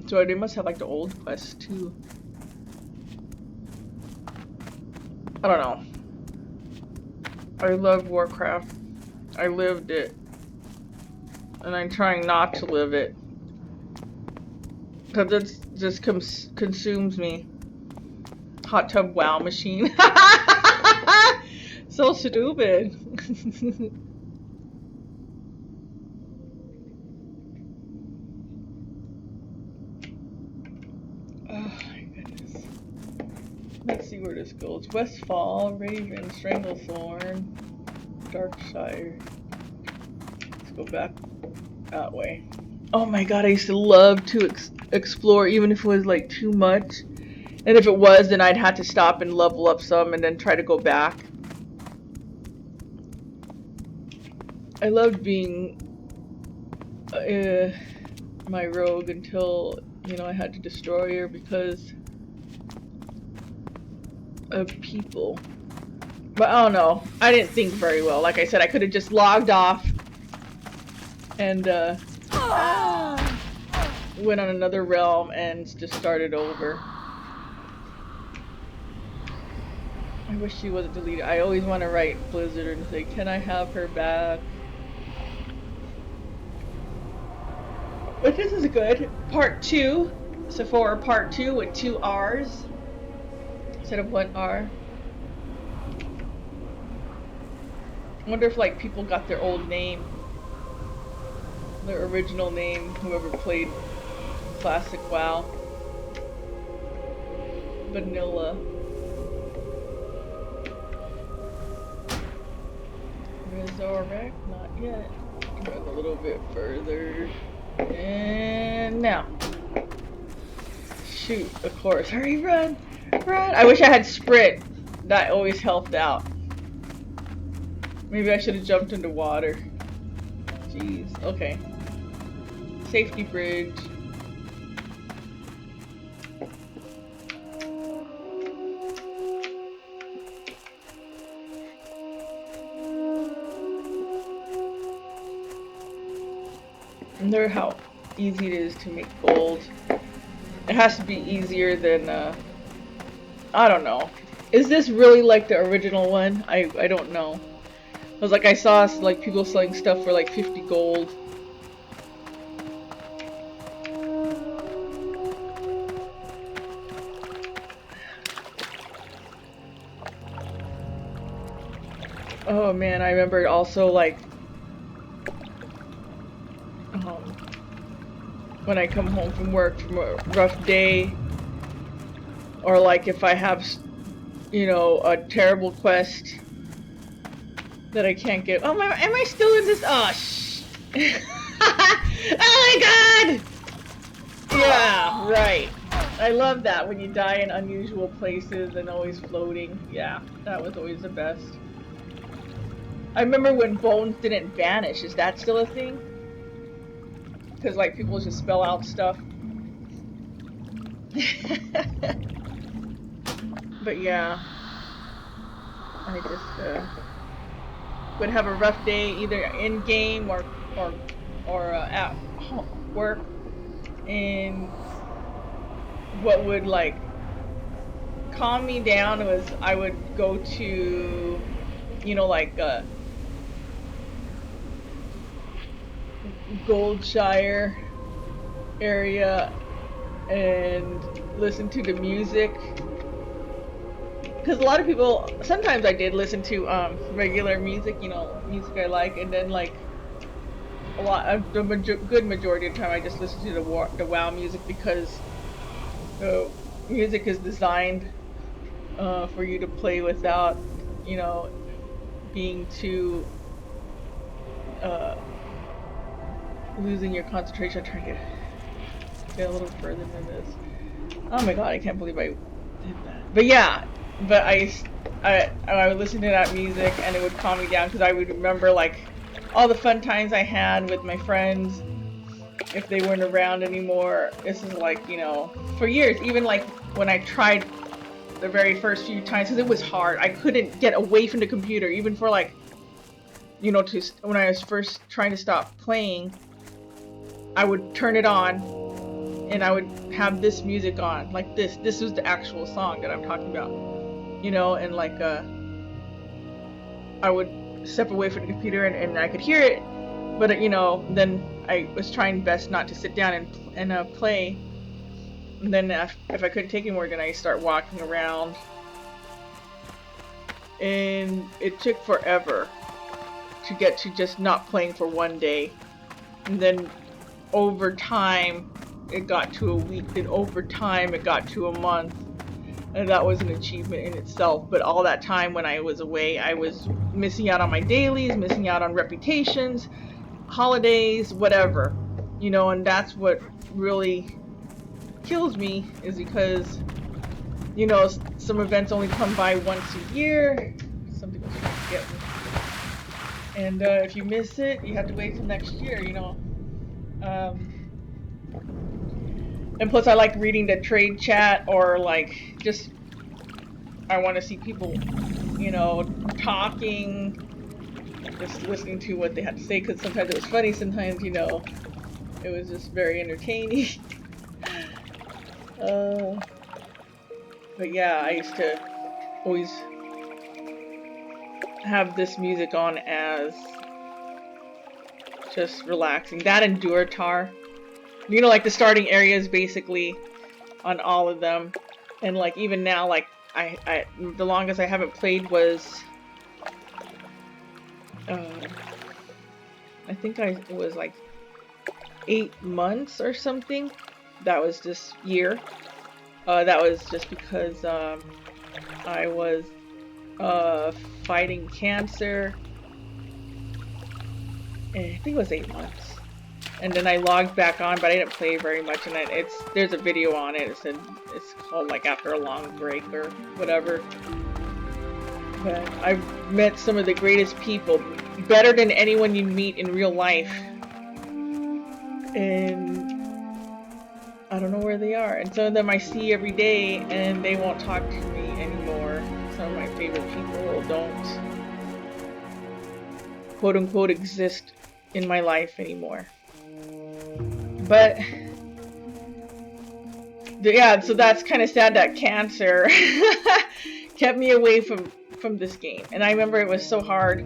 So they must have like the old quest too. I don't know. I love Warcraft. I lived it. And I'm trying not to live it. Because it just consumes me. Hot tub WoW machine. So stupid. Oh my goodness. Let's see where this goes. Westfall, Raven, Stranglethorn, Darkshire. Let's go back that way. Oh my god, I used to love to explore, even if it was like too much. And if it was, then I'd have to stop and level up some and then try to go back. I loved being my rogue until, I had to destroy her because of people. But I don't know. I didn't think very well. Like I said, I could have just logged off and went on another realm and just started over. I wish she wasn't deleted. I always want to write Blizzard and say, can I have her back? But this is good. Part 2. Sephora Part 2 with 2 R's instead of 1 R. I wonder if like people got their old name, their original name, whoever played Classic WoW. Vanilla. Resurrect, not yet. Run a little bit further. And now. Shoot, of course. Hurry, run! Run! I wish I had sprint. That always helped out. Maybe I should have jumped into water. Jeez. Okay. Safety bridge. I wonder how easy it is to make gold. It has to be easier than, I don't know. Is this really like the original one? I don't know. I was like, I saw like people selling stuff for like 50 gold. Oh man, I remember also like when I come home from work from a rough day, or like if I have, you know, a terrible quest that I can't get. Oh my, am I still in this? Oh shh. Oh my god! Yeah, right. I love that when you die in unusual places and always floating. Yeah, that was always the best. I remember when bones didn't vanish. Is that still a thing? Because like people just spell out stuff. But yeah, I just would have a rough day either in game or at work, and what would like calm me down was I would go to, you know, like Goldshire area and listen to the music, because a lot of people, sometimes I did listen to regular music, you know, music I like, and then like a lot of the good majority of the time I just listen to the WoW music, because the music is designed for you to play without, you know, being too losing your concentration. I'm trying to get a little further than this. Oh my god, I can't believe I did that. But yeah, but I would listen to that music and it would calm me down, because I would remember like all the fun times I had with my friends if they weren't around anymore. This is like, you know, for years, even like when I tried the very first few times, because it was hard. I couldn't get away from the computer, even for like, you know, when I was first trying to stop playing, I would turn it on and I would have this music on, like this. This was the actual song that I'm talking about, you know, and like I would step away from the computer and I could hear it, but you know, then I was trying best not to sit down and play. And then if I couldn't take it more, then I start walking around, and it took forever to get to just not playing for one day. And then over time it got to a week, then over time it got to a month, and that was an achievement in itself. But all that time when I was away, I was missing out on my dailies, missing out on reputations, holidays, whatever, you know. And that's what really kills me, is because, you know, some events only come by once a year. Something was trying to get me. And if you miss it, you have to wait till next year, you know. And plus I like reading the trade chat, or like just I want to see people, you know, talking, just listening to what they had to say, because sometimes it was funny, sometimes, you know, it was just very entertaining. But yeah, I used to always have this music on as just relaxing. That and Durotar. You know, like the starting areas basically on all of them. And like even now, like I the longest I haven't played was I think it was like 8 months or something. That was this year. That was just because I was fighting cancer, and I think it was 8 months. And then I logged back on, but I didn't play very much. And there's a video on it. It's called like After a Long Break or whatever. But I've met some of the greatest people, better than anyone you meet in real life. And I don't know where they are. And some of them I see every day, and they won't talk to me anymore. Some of my favorite people don't, quote unquote, exist in my life anymore. But yeah, so that's kind of sad that cancer kept me away from this game. And I remember it was so hard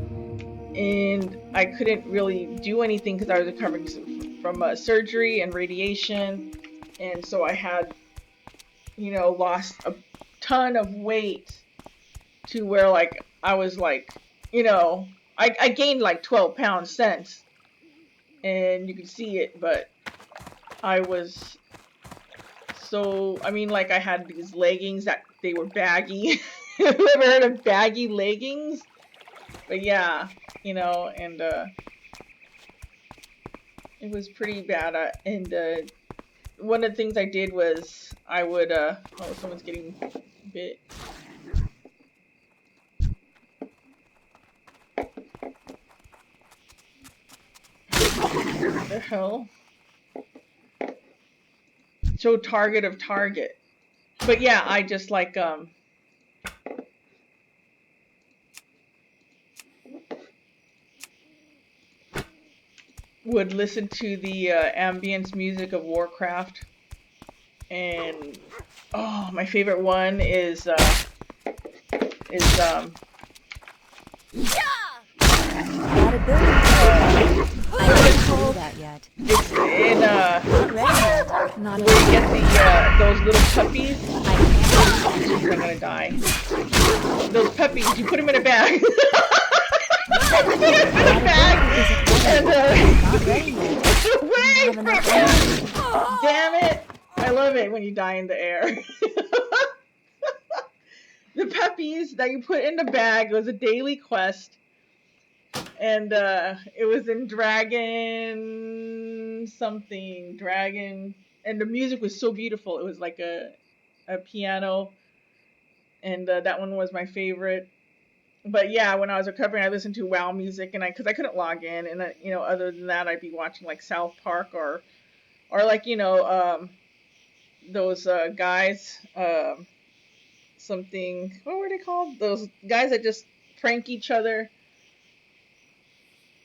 and I couldn't really do anything because I was recovering from surgery and radiation, and so I had, lost a ton of weight to where like I was like, I gained like 12 pounds since, and you can see it, but I was so, I mean, like I had these leggings that they were baggy. Have you ever heard of baggy leggings? But yeah, and it was pretty bad. And one of the things I did was I would, oh, someone's getting bit. What the hell? Show target of target. But yeah, I just like, would listen to the ambience music of Warcraft, and oh, my favorite one is I haven't told that yet. it's in Not ready yet. Not where you ready. get those little puppies. I can't. Jeez, I'm gonna die. Those puppies, you put them in a bag. Put them in a bag, and Not ready yet. away from it. Damn it! I love it when you die in the air. The puppies that you put in the bag was a daily quest, and it was in Dragon something, and the music was so beautiful. It was like a piano, and that one was my favorite. But yeah, when I was recovering, I listened to WoW music, and because I couldn't log in, and other than that, I'd be watching like South Park or like those guys, something. What were they called? Those guys that just prank each other.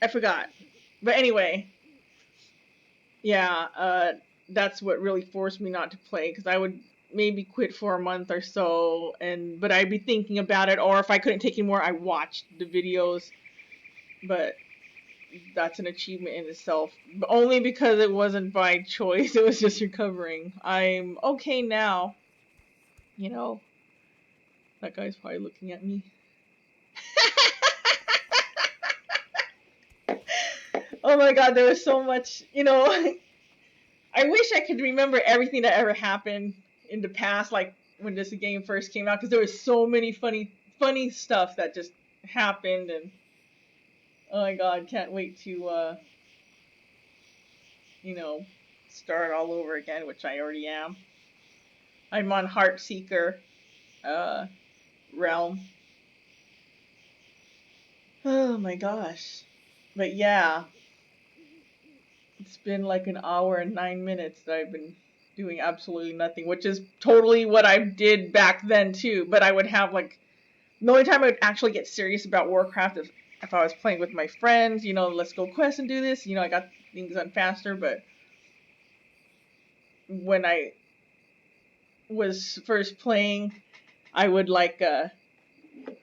I forgot. But anyway, yeah, that's what really forced me not to play, because I would maybe quit for a month or so, but I'd be thinking about it, or if I couldn't take anymore, I watched the videos. But that's an achievement in itself, but only because it wasn't by choice. It was just recovering. I'm okay now. That guy's probably looking at me. Oh my god, there was so much, I wish I could remember everything that ever happened in the past, like when this game first came out, because there was so many funny stuff that just happened, and oh my god, can't wait to, start all over again, which I already am. I'm on Heartseeker, realm. Oh my gosh. But yeah, it's been like an hour and 9 minutes that I've been doing absolutely nothing, which is totally what I did back then too. But I would have like, the only time I would actually get serious about Warcraft is if I was playing with my friends, let's go quest and do this. I got things done faster, but when I was first playing, I would like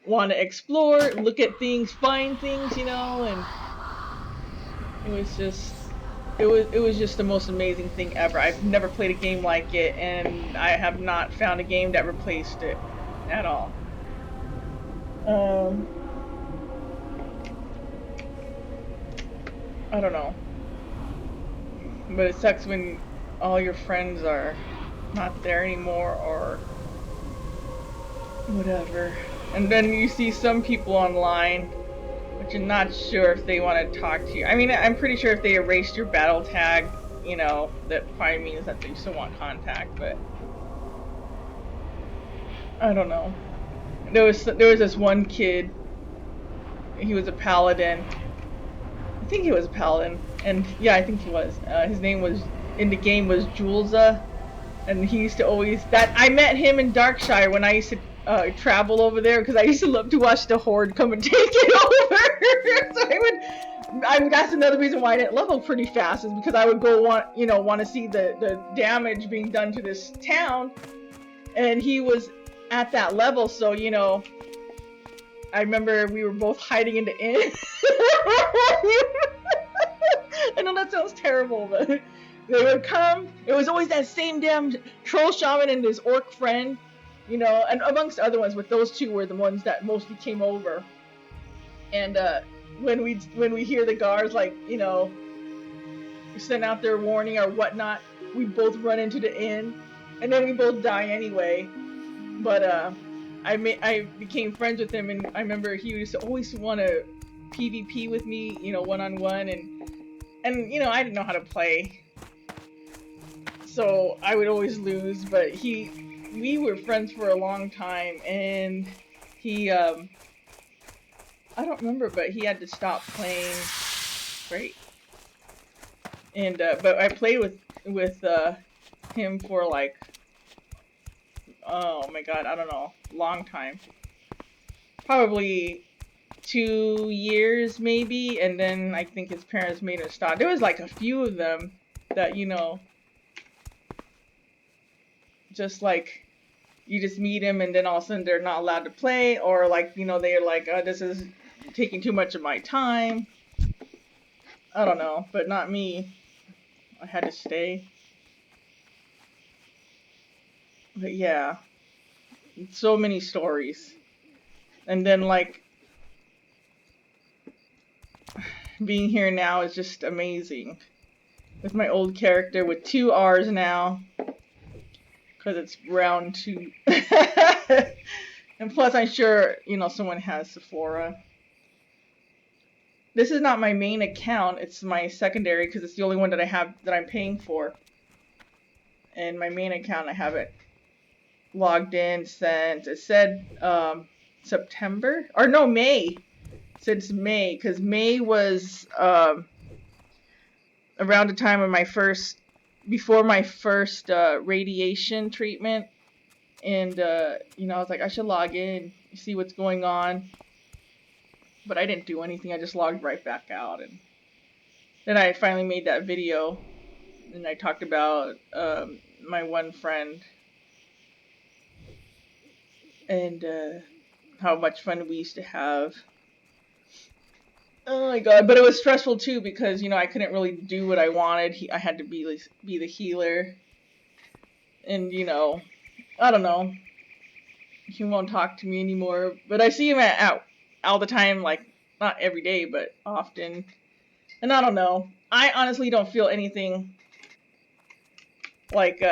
want to explore, look at things, find things, and it was just the most amazing thing ever. I've never played a game like it, and I have not found a game that replaced it at all. I don't know, but it sucks when all your friends are not there anymore or whatever, and then you see some people online, but you're not sure if they want to talk to you. I mean, I'm pretty sure if they erased your battle tag, that probably means that they still want contact, but I don't know. There was this one kid, he was a paladin. I think he was a paladin, and yeah, I think he was. His name was, in the game, was Julza, and he used to always, I met him in Darkshire when I used to travel over there, because I used to love to watch the Horde come and take it over. So that's another reason why I didn't level pretty fast, is because I would go want to see the damage being done to this town, and he was at that level, so I remember we were both hiding in the inn. I know that sounds terrible, but they would come. It was always that same damn troll shaman and his orc friend, you know, and amongst other ones, but those two were the ones that mostly came over. And when we hear the guards, like, you know, send out their warning or whatnot, we both run into the inn, and then we both die anyway. But I became friends with him, and I remember he used to always want to PvP with me, you know, one-on-one, and you know, I didn't know how to play, so I would always lose. But we were friends for a long time, and he I don't remember, but he had to stop playing. Great. And but I played with him for like, oh my god, I don't know, long time. Probably 2 years maybe, and then I think his parents made him stop. There was like a few of them that, you know, just like you just meet him and then all of a sudden they're not allowed to play, or like, you know, they're like, this is taking too much of my time. I don't know, but not me. I had to stay. But yeah, so many stories. And then like being here now is just amazing. With my old character with 2 R's now, because it's round 2. And plus I'm sure, you know, someone has Sephora. This is not my main account, it's my secondary, because it's the only one that I have that I'm paying for. And my main account, I haven't logged in since, it said September, or no, May. Since May, because May was around the time of before my first radiation treatment. And, you know, I was like, I should log in, see what's going on. But I didn't do anything, I just logged right back out. And then I finally made that video, and I talked about my one friend, and how much fun we used to have. Oh my god, but it was stressful too, because, you know, I couldn't really do what I wanted. I had to be the healer. And, you know, I don't know. He won't talk to me anymore, but I see him out all the time, like, not every day, but often. And I don't know. I honestly don't feel anything like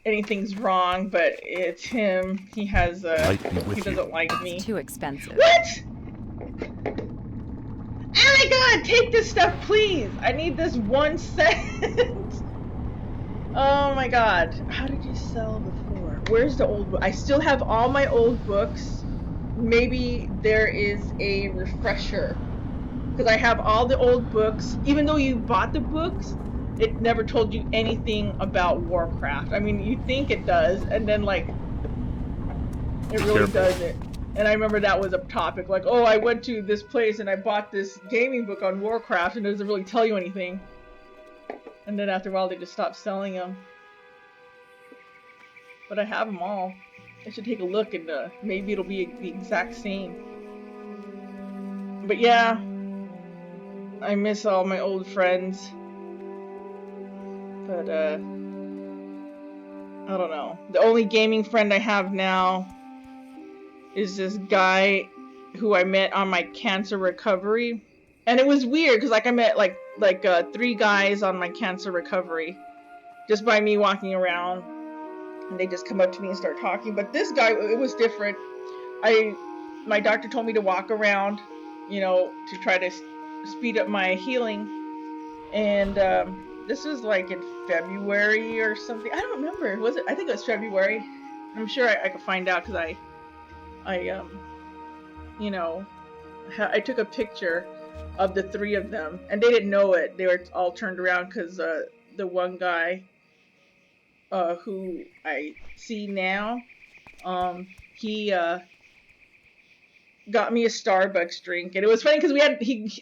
anything's wrong, but it's him. He has he doesn't like me. It's too expensive. What? Oh my god, take this stuff, please! I need this 1 cent! Oh my god. How did you sell before? Where's the old book? I still have all my old books. Maybe there is a refresher. Because I have all the old books. Even though you bought the books, it never told you anything about Warcraft. I mean, you think it does, and then, like, it really doesn't. And I remember that was a topic, like, oh, I went to this place and I bought this gaming book on Warcraft, and it doesn't really tell you anything. And then after a while, they just stopped selling them. But I have them all. I should take a look, and maybe it'll be the exact same. But yeah, I miss all my old friends. But I don't know. The only gaming friend I have now is this guy who I met on my cancer recovery. And it was weird, because like I met like 3 guys on my cancer recovery just by me walking around, and they just come up to me and start talking. But this guy, it was different. My doctor told me to walk around, you know, to try to speed up my healing. And this was like in February or something. I don't remember. Was it? I think it was February. I'm sure I could find out, because I you know, I took a picture of the 3 of them, and they didn't know it. They were all turned around, because the one guy who I see now, he got me a Starbucks drink, and it was funny because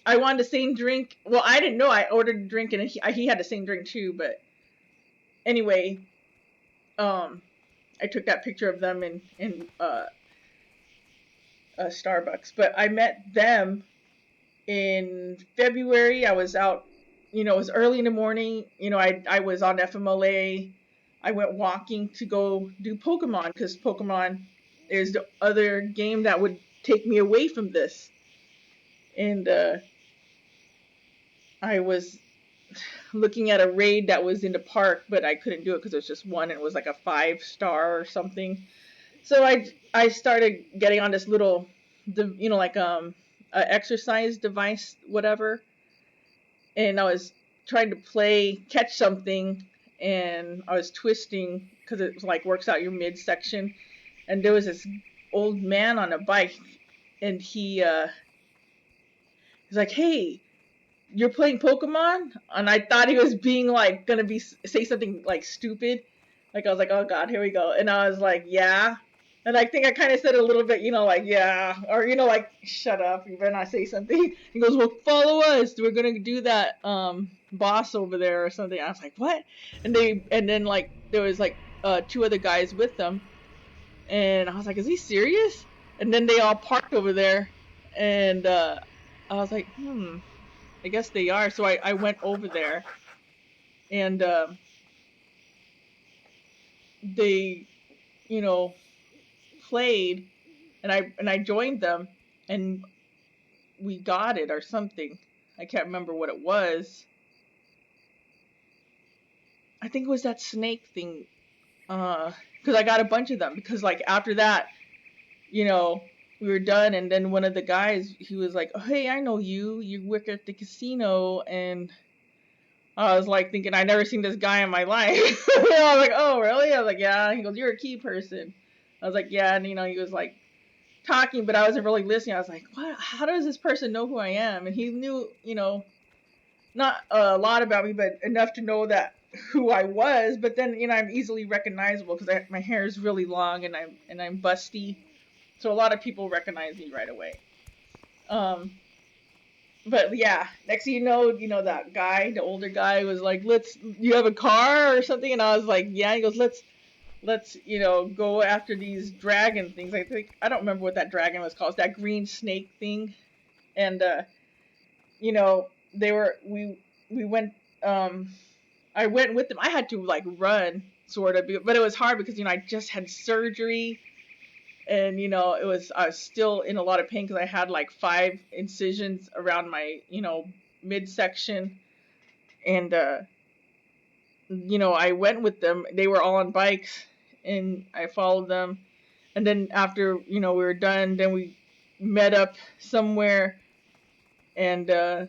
I wanted the same drink. Well, I didn't know. I ordered a drink, and he had the same drink too. But anyway, I took that picture of them, and Starbucks. But I met them in February. I was out, it was early in the morning. I was on FMLA. I went walking to go do Pokemon because Pokemon is the other game that would take me away from this. And I was looking at a raid that was in the park, but I couldn't do it because it was just one, and it was like a 5-star or something. So I started getting on this little, like a exercise device, whatever, and I was trying to catch something, and I was twisting because it was like works out your midsection, and there was this old man on a bike, and he's like, "Hey, you're playing Pokemon?" And I thought he was being like gonna say something like stupid. Like I was like, "Oh God, here we go." And I was like, "Yeah." And I think I kind of said a little bit, like, "Yeah," or like, "Shut up, you better not say something." He goes, "Well, follow us. We're gonna do that boss over there or something." I was like, "What?" And then like there was like 2 other guys with them, and I was like, "Is he serious?" And then they all parked over there, and I was like, I guess they are. So I went over there, and they, you know, played, and I joined them, and we got it or something. I can't remember what it was. I think it was that snake thing, because I got a bunch of them. Because like after that, you know, we were done, and then one of the guys, he was like, "Oh, hey, I know you. You work at the casino," and I was like thinking I never seen this guy in my life. I was like, "Oh, really?" I was like, "Yeah." He goes, "You're a key person." I was like, "Yeah," and he was like talking, but I wasn't really listening. I was like, "What? How does this person know who I am?" And he knew, not a lot about me, but enough to know that who I was. But then, I'm easily recognizable because my hair is really long and I'm busty, so a lot of people recognize me right away. Um, but yeah, next thing that guy, the older guy, was like, you have a car or something?" And I was like, "Yeah." He goes, let's go after these dragon things. I don't remember what that dragon was called. It's that green snake thing. And you know, we went, I went with them. I had to like run sort of, but it was hard because I just had surgery, and I was still in a lot of pain because I had like 5 incisions around my midsection. And I went with them. They were all on bikes, and I followed them. And then after we were done, then we met up somewhere, and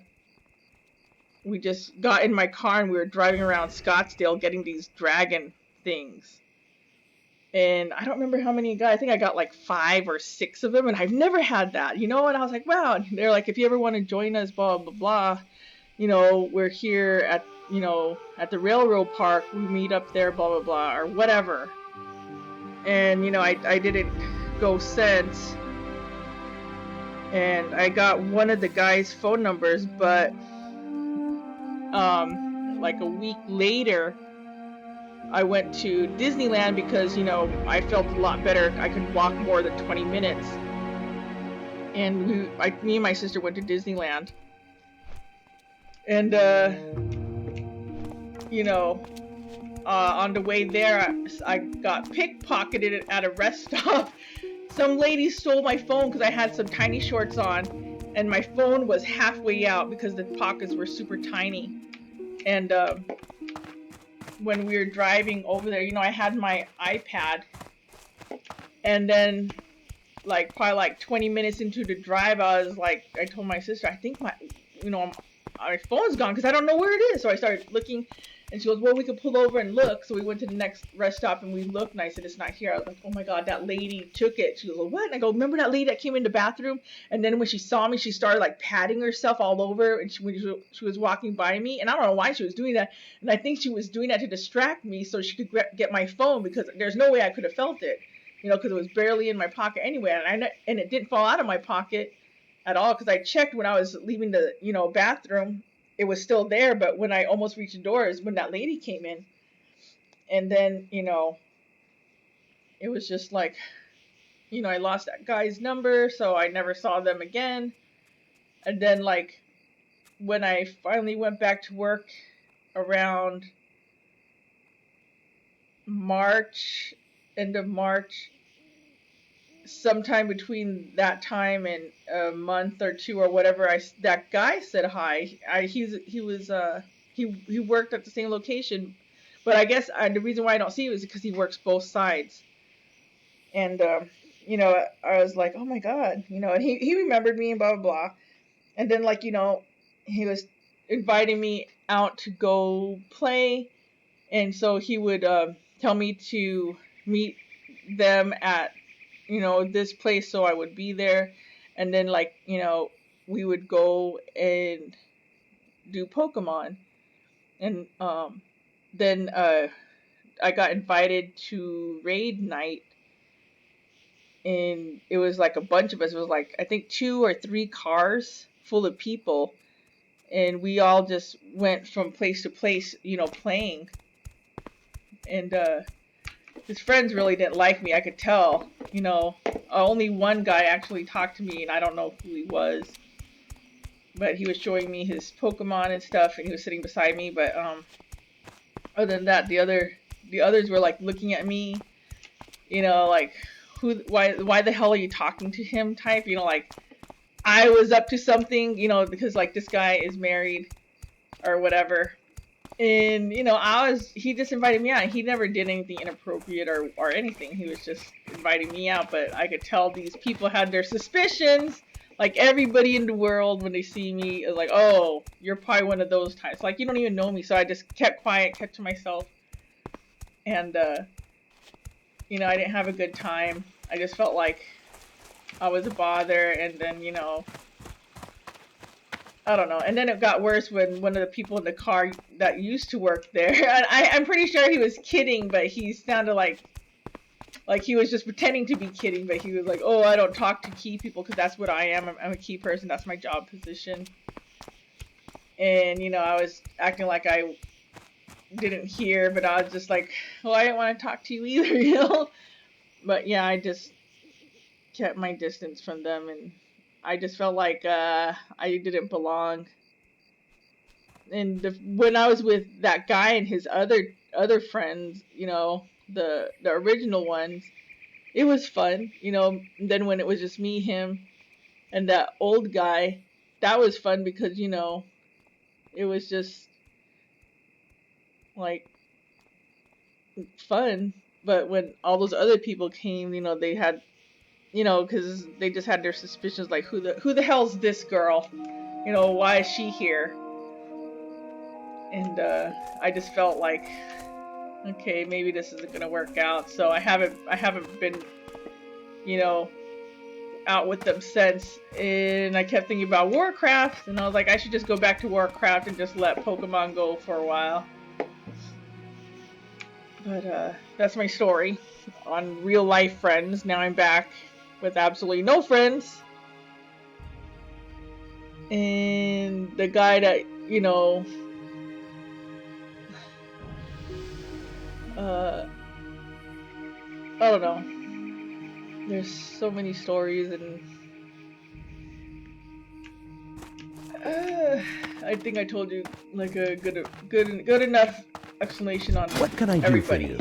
we just got in my car and we were driving around Scottsdale getting these dragon things. And I don't remember how many I got. I think I got like 5 or 6 of them, and I've never had that, And I was like, wow. And they're like, if you ever want to join us, blah blah blah, we're here at the railroad park. We meet up there, blah blah blah, or whatever. And I didn't go since, and I got one of the guy's phone numbers, but like a week later, I went to Disneyland because I felt a lot better. I could walk more than 20 minutes, and me and my sister went to Disneyland, and on the way there, I got pickpocketed at a rest stop. Some lady stole my phone because I had some tiny shorts on, and my phone was halfway out because the pockets were super tiny. And when we were driving over there, I had my iPad, and then probably like 20 minutes into the drive, I told my sister, I think my phone's gone because I don't know where it is. So I started looking, and she goes, well, we could pull over and look. So we went to the next rest stop and we looked, and I said, it's not here. I was like, oh my God, that lady took it. She goes, well, what? And I go, remember that lady that came in the bathroom? And then when she saw me, she started like patting herself all over, and she was walking by me, and I don't know why she was doing that. And I think she was doing that to distract me so she could get my phone, because there's no way I could have felt it, because it was barely in my pocket anyway. And it didn't fall out of my pocket at all, because I checked when I was leaving the bathroom. It was still there, but when I almost reached the door is when that lady came in. And then it was just like, I lost that guy's number, so I never saw them again. And then, like, when I finally went back to work around March, end of March, sometime between that time and a month or two or whatever, that guy said hi. He worked at the same location, but I guess the reason why I don't see him is because he works both sides. And I was like, oh my god, and he remembered me and blah blah blah. And then, like, he was inviting me out to go play, and so he would tell me to meet them at this place, so I would be there. And then, like, we would go and do Pokemon. And then I got invited to raid night, and it was like a bunch of us. It was like, I think 2 or 3 cars full of people, and we all just went from place to place, playing. And his friends really didn't like me, I could tell. Only one guy actually talked to me, and I don't know who he was, but he was showing me his Pokemon and stuff, and he was sitting beside me. But other than that, the others were like looking at me, like, why the hell are you talking to him type, like I was up to something, because, like, this guy is married or whatever. And he just invited me out. He never did anything inappropriate or anything. He was just inviting me out. But I could tell these people had their suspicions. Like, everybody in the world, when they see me, is like, oh, you're probably one of those types. Like, you don't even know me. So I just kept quiet, kept to myself. And I didn't have a good time. I just felt like I was a bother. And then, I don't know. And then it got worse when one of the people in the car that used to work there, and I'm pretty sure he was kidding, but he sounded like he was just pretending to be kidding, but he was like, oh, I don't talk to key people because that's what I am. I'm a key person. That's my job position. And, I was acting like I didn't hear, but I was just like, well, I didn't want to talk to you either, But yeah, I just kept my distance from them, and I just felt like I didn't belong. And when I was with that guy and his other friends, the original ones, it was fun. And then when it was just me, him, and that old guy, that was fun because it was just like fun. But when all those other people came, they had, because they just had their suspicions, like, who the hell's this girl? Why is she here? And I just felt like, okay, maybe this isn't gonna work out. So I haven't been, out with them since. And I kept thinking about Warcraft, and I was like, I should just go back to Warcraft and just let Pokemon go for a while. But that's my story on real life friends. Now I'm back with absolutely no friends. And the guy that, I don't know. There's so many stories, and I think I told you like a good enough explanation on What can I do for everybody. you?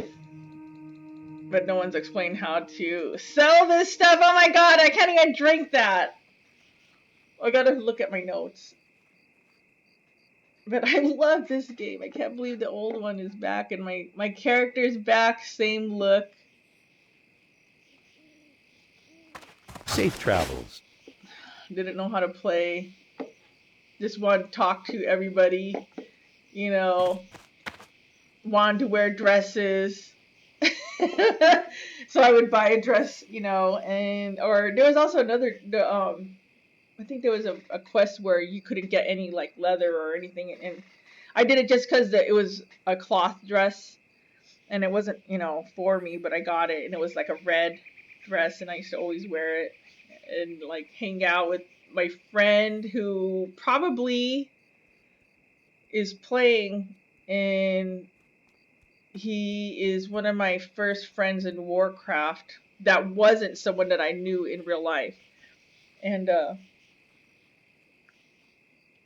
But no one's explained how to sell this stuff. Oh my god, I can't even drink that. I gotta look at my notes. But I love this game. I can't believe the old one is back, and my character's back, same look. Safe travels. Didn't know how to play. Just wanted to talk to everybody. Wanted to wear dresses. So I would buy a dress, or there was also another, I think there was a quest where you couldn't get any, like, leather or anything, and I did it just because it was a cloth dress, and it wasn't, for me, but I got it, and it was like a red dress, and I used to always wear it, and, like, hang out with my friend who probably is playing, and he is one of my first friends in Warcraft, that wasn't someone that I knew in real life. And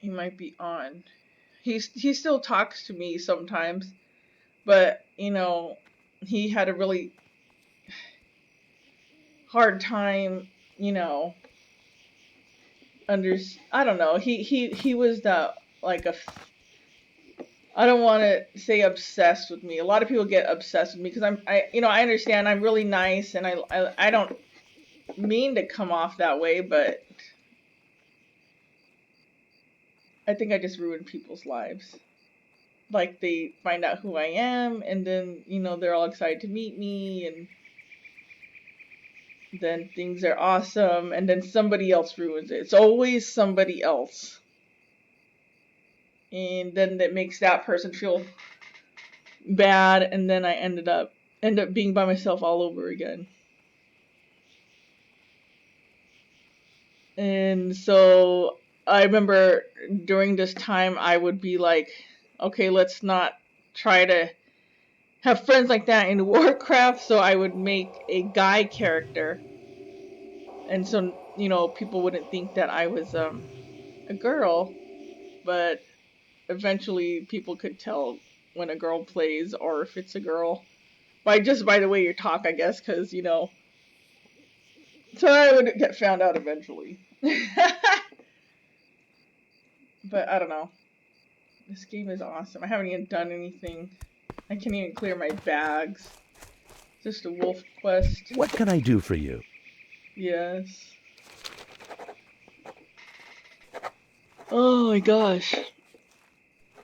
he might be on. He still talks to me sometimes, but he had a really hard time, I don't know. He was the like a I don't want to say obsessed with me. A lot of people get obsessed with me because I understand I'm really nice and I don't mean to come off that way, but I think I just ruin people's lives. Like they find out who I am and then, they're all excited to meet me and then things are awesome and then somebody else ruins it. It's always somebody else. And then that makes that person feel bad and then I end up being by myself all over again. And so I remember during this time I would be like, okay, let's not try to have friends like that in Warcraft, so I would make a guy character. And so, people wouldn't think that I was a girl, but eventually people could tell when a girl plays or if it's a girl. By the way you talk, I guess, because, so I would get found out eventually. But I don't know. This game is awesome. I haven't even done anything. I can't even clear my bags. Just a wolf quest. What can I do for you? Yes. Oh my gosh.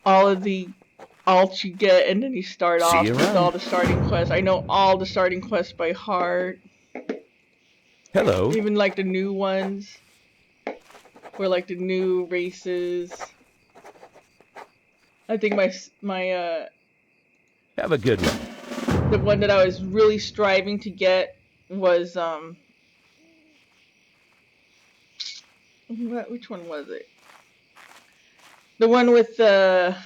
All of the alts you get, and then you start See off you with around. all the starting quests. I know all the starting quests by heart. Hello. Even like the new ones. For like the new races. I think my Have a good one. the one that I was really striving to get was which one was it? The one with the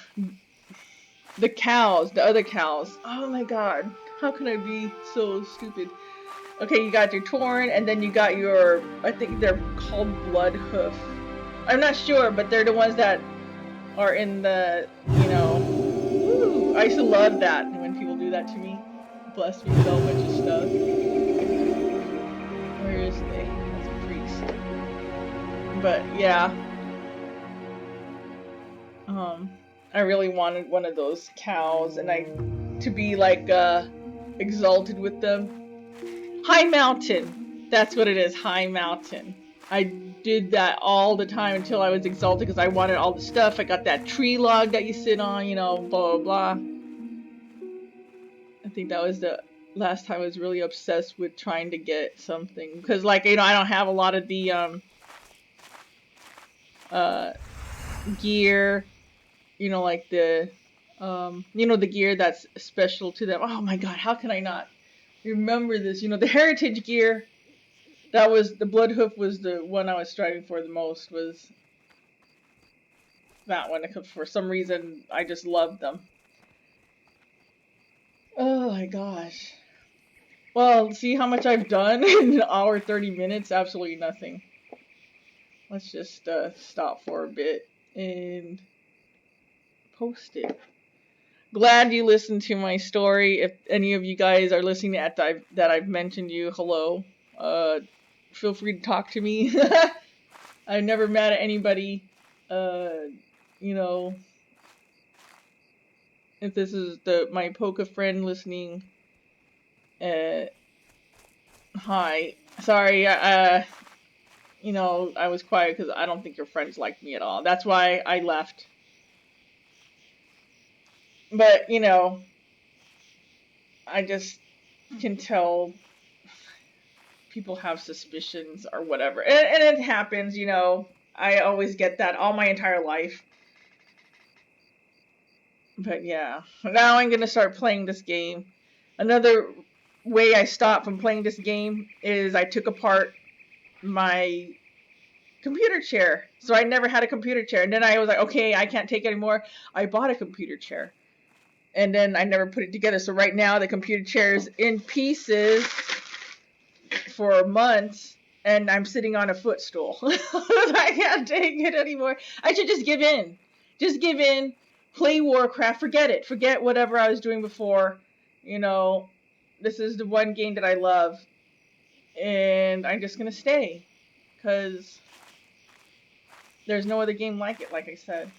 cows, the other cows. Oh my god. How can I be so stupid? Okay, you got your Torn, and then you got your, I think they're called Blood Hoof. I'm not sure, but they're the ones that are in the, Ooh, I used to love that when people do that to me. Bless me with a bunch of stuff. Where is they? That's a priest. But yeah. I really wanted one of those cows, and to be like exalted with them. High Mountain. That's what it is. High Mountain. I did that all the time until I was exalted because I wanted all the stuff. I got that tree log that you sit on, blah blah blah. I think that was the last time I was really obsessed with trying to get something because, like, I don't have a lot of the gear. Like the the gear that's special to them. Oh my god, how can I not remember this? The heritage gear. That was the Blood Hoof was the one I was striving for the most, was that one. For some reason, I just loved them. Oh my gosh. Well, see how much I've done in an hour 30 minutes? Absolutely nothing. Let's just stop for a bit and post it. Glad you listened to my story. If any of you guys are listening that I've mentioned you, hello. Feel free to talk to me. I'm never mad at anybody. If this is my Poke friend listening, hi. Sorry, I was quiet because I don't think your friends liked me at all. That's why I left. But, I just can tell people have suspicions or whatever. And it happens, I always get that all my entire life. But yeah, now I'm going to start playing this game. Another way I stopped from playing this game is I took apart my computer chair. So I never had a computer chair. And then I was like, okay, I can't take it anymore. I bought a computer chair. And then I never put it together. So right now the computer chair is in pieces. for months and I'm sitting on a footstool. I can't take it anymore. I should just give in. Just give in. Play Warcraft. Forget it. Forget whatever I was doing before. You know, this is the one game that I love. And I'm just going to stay. Because there's no other game like it, like I said.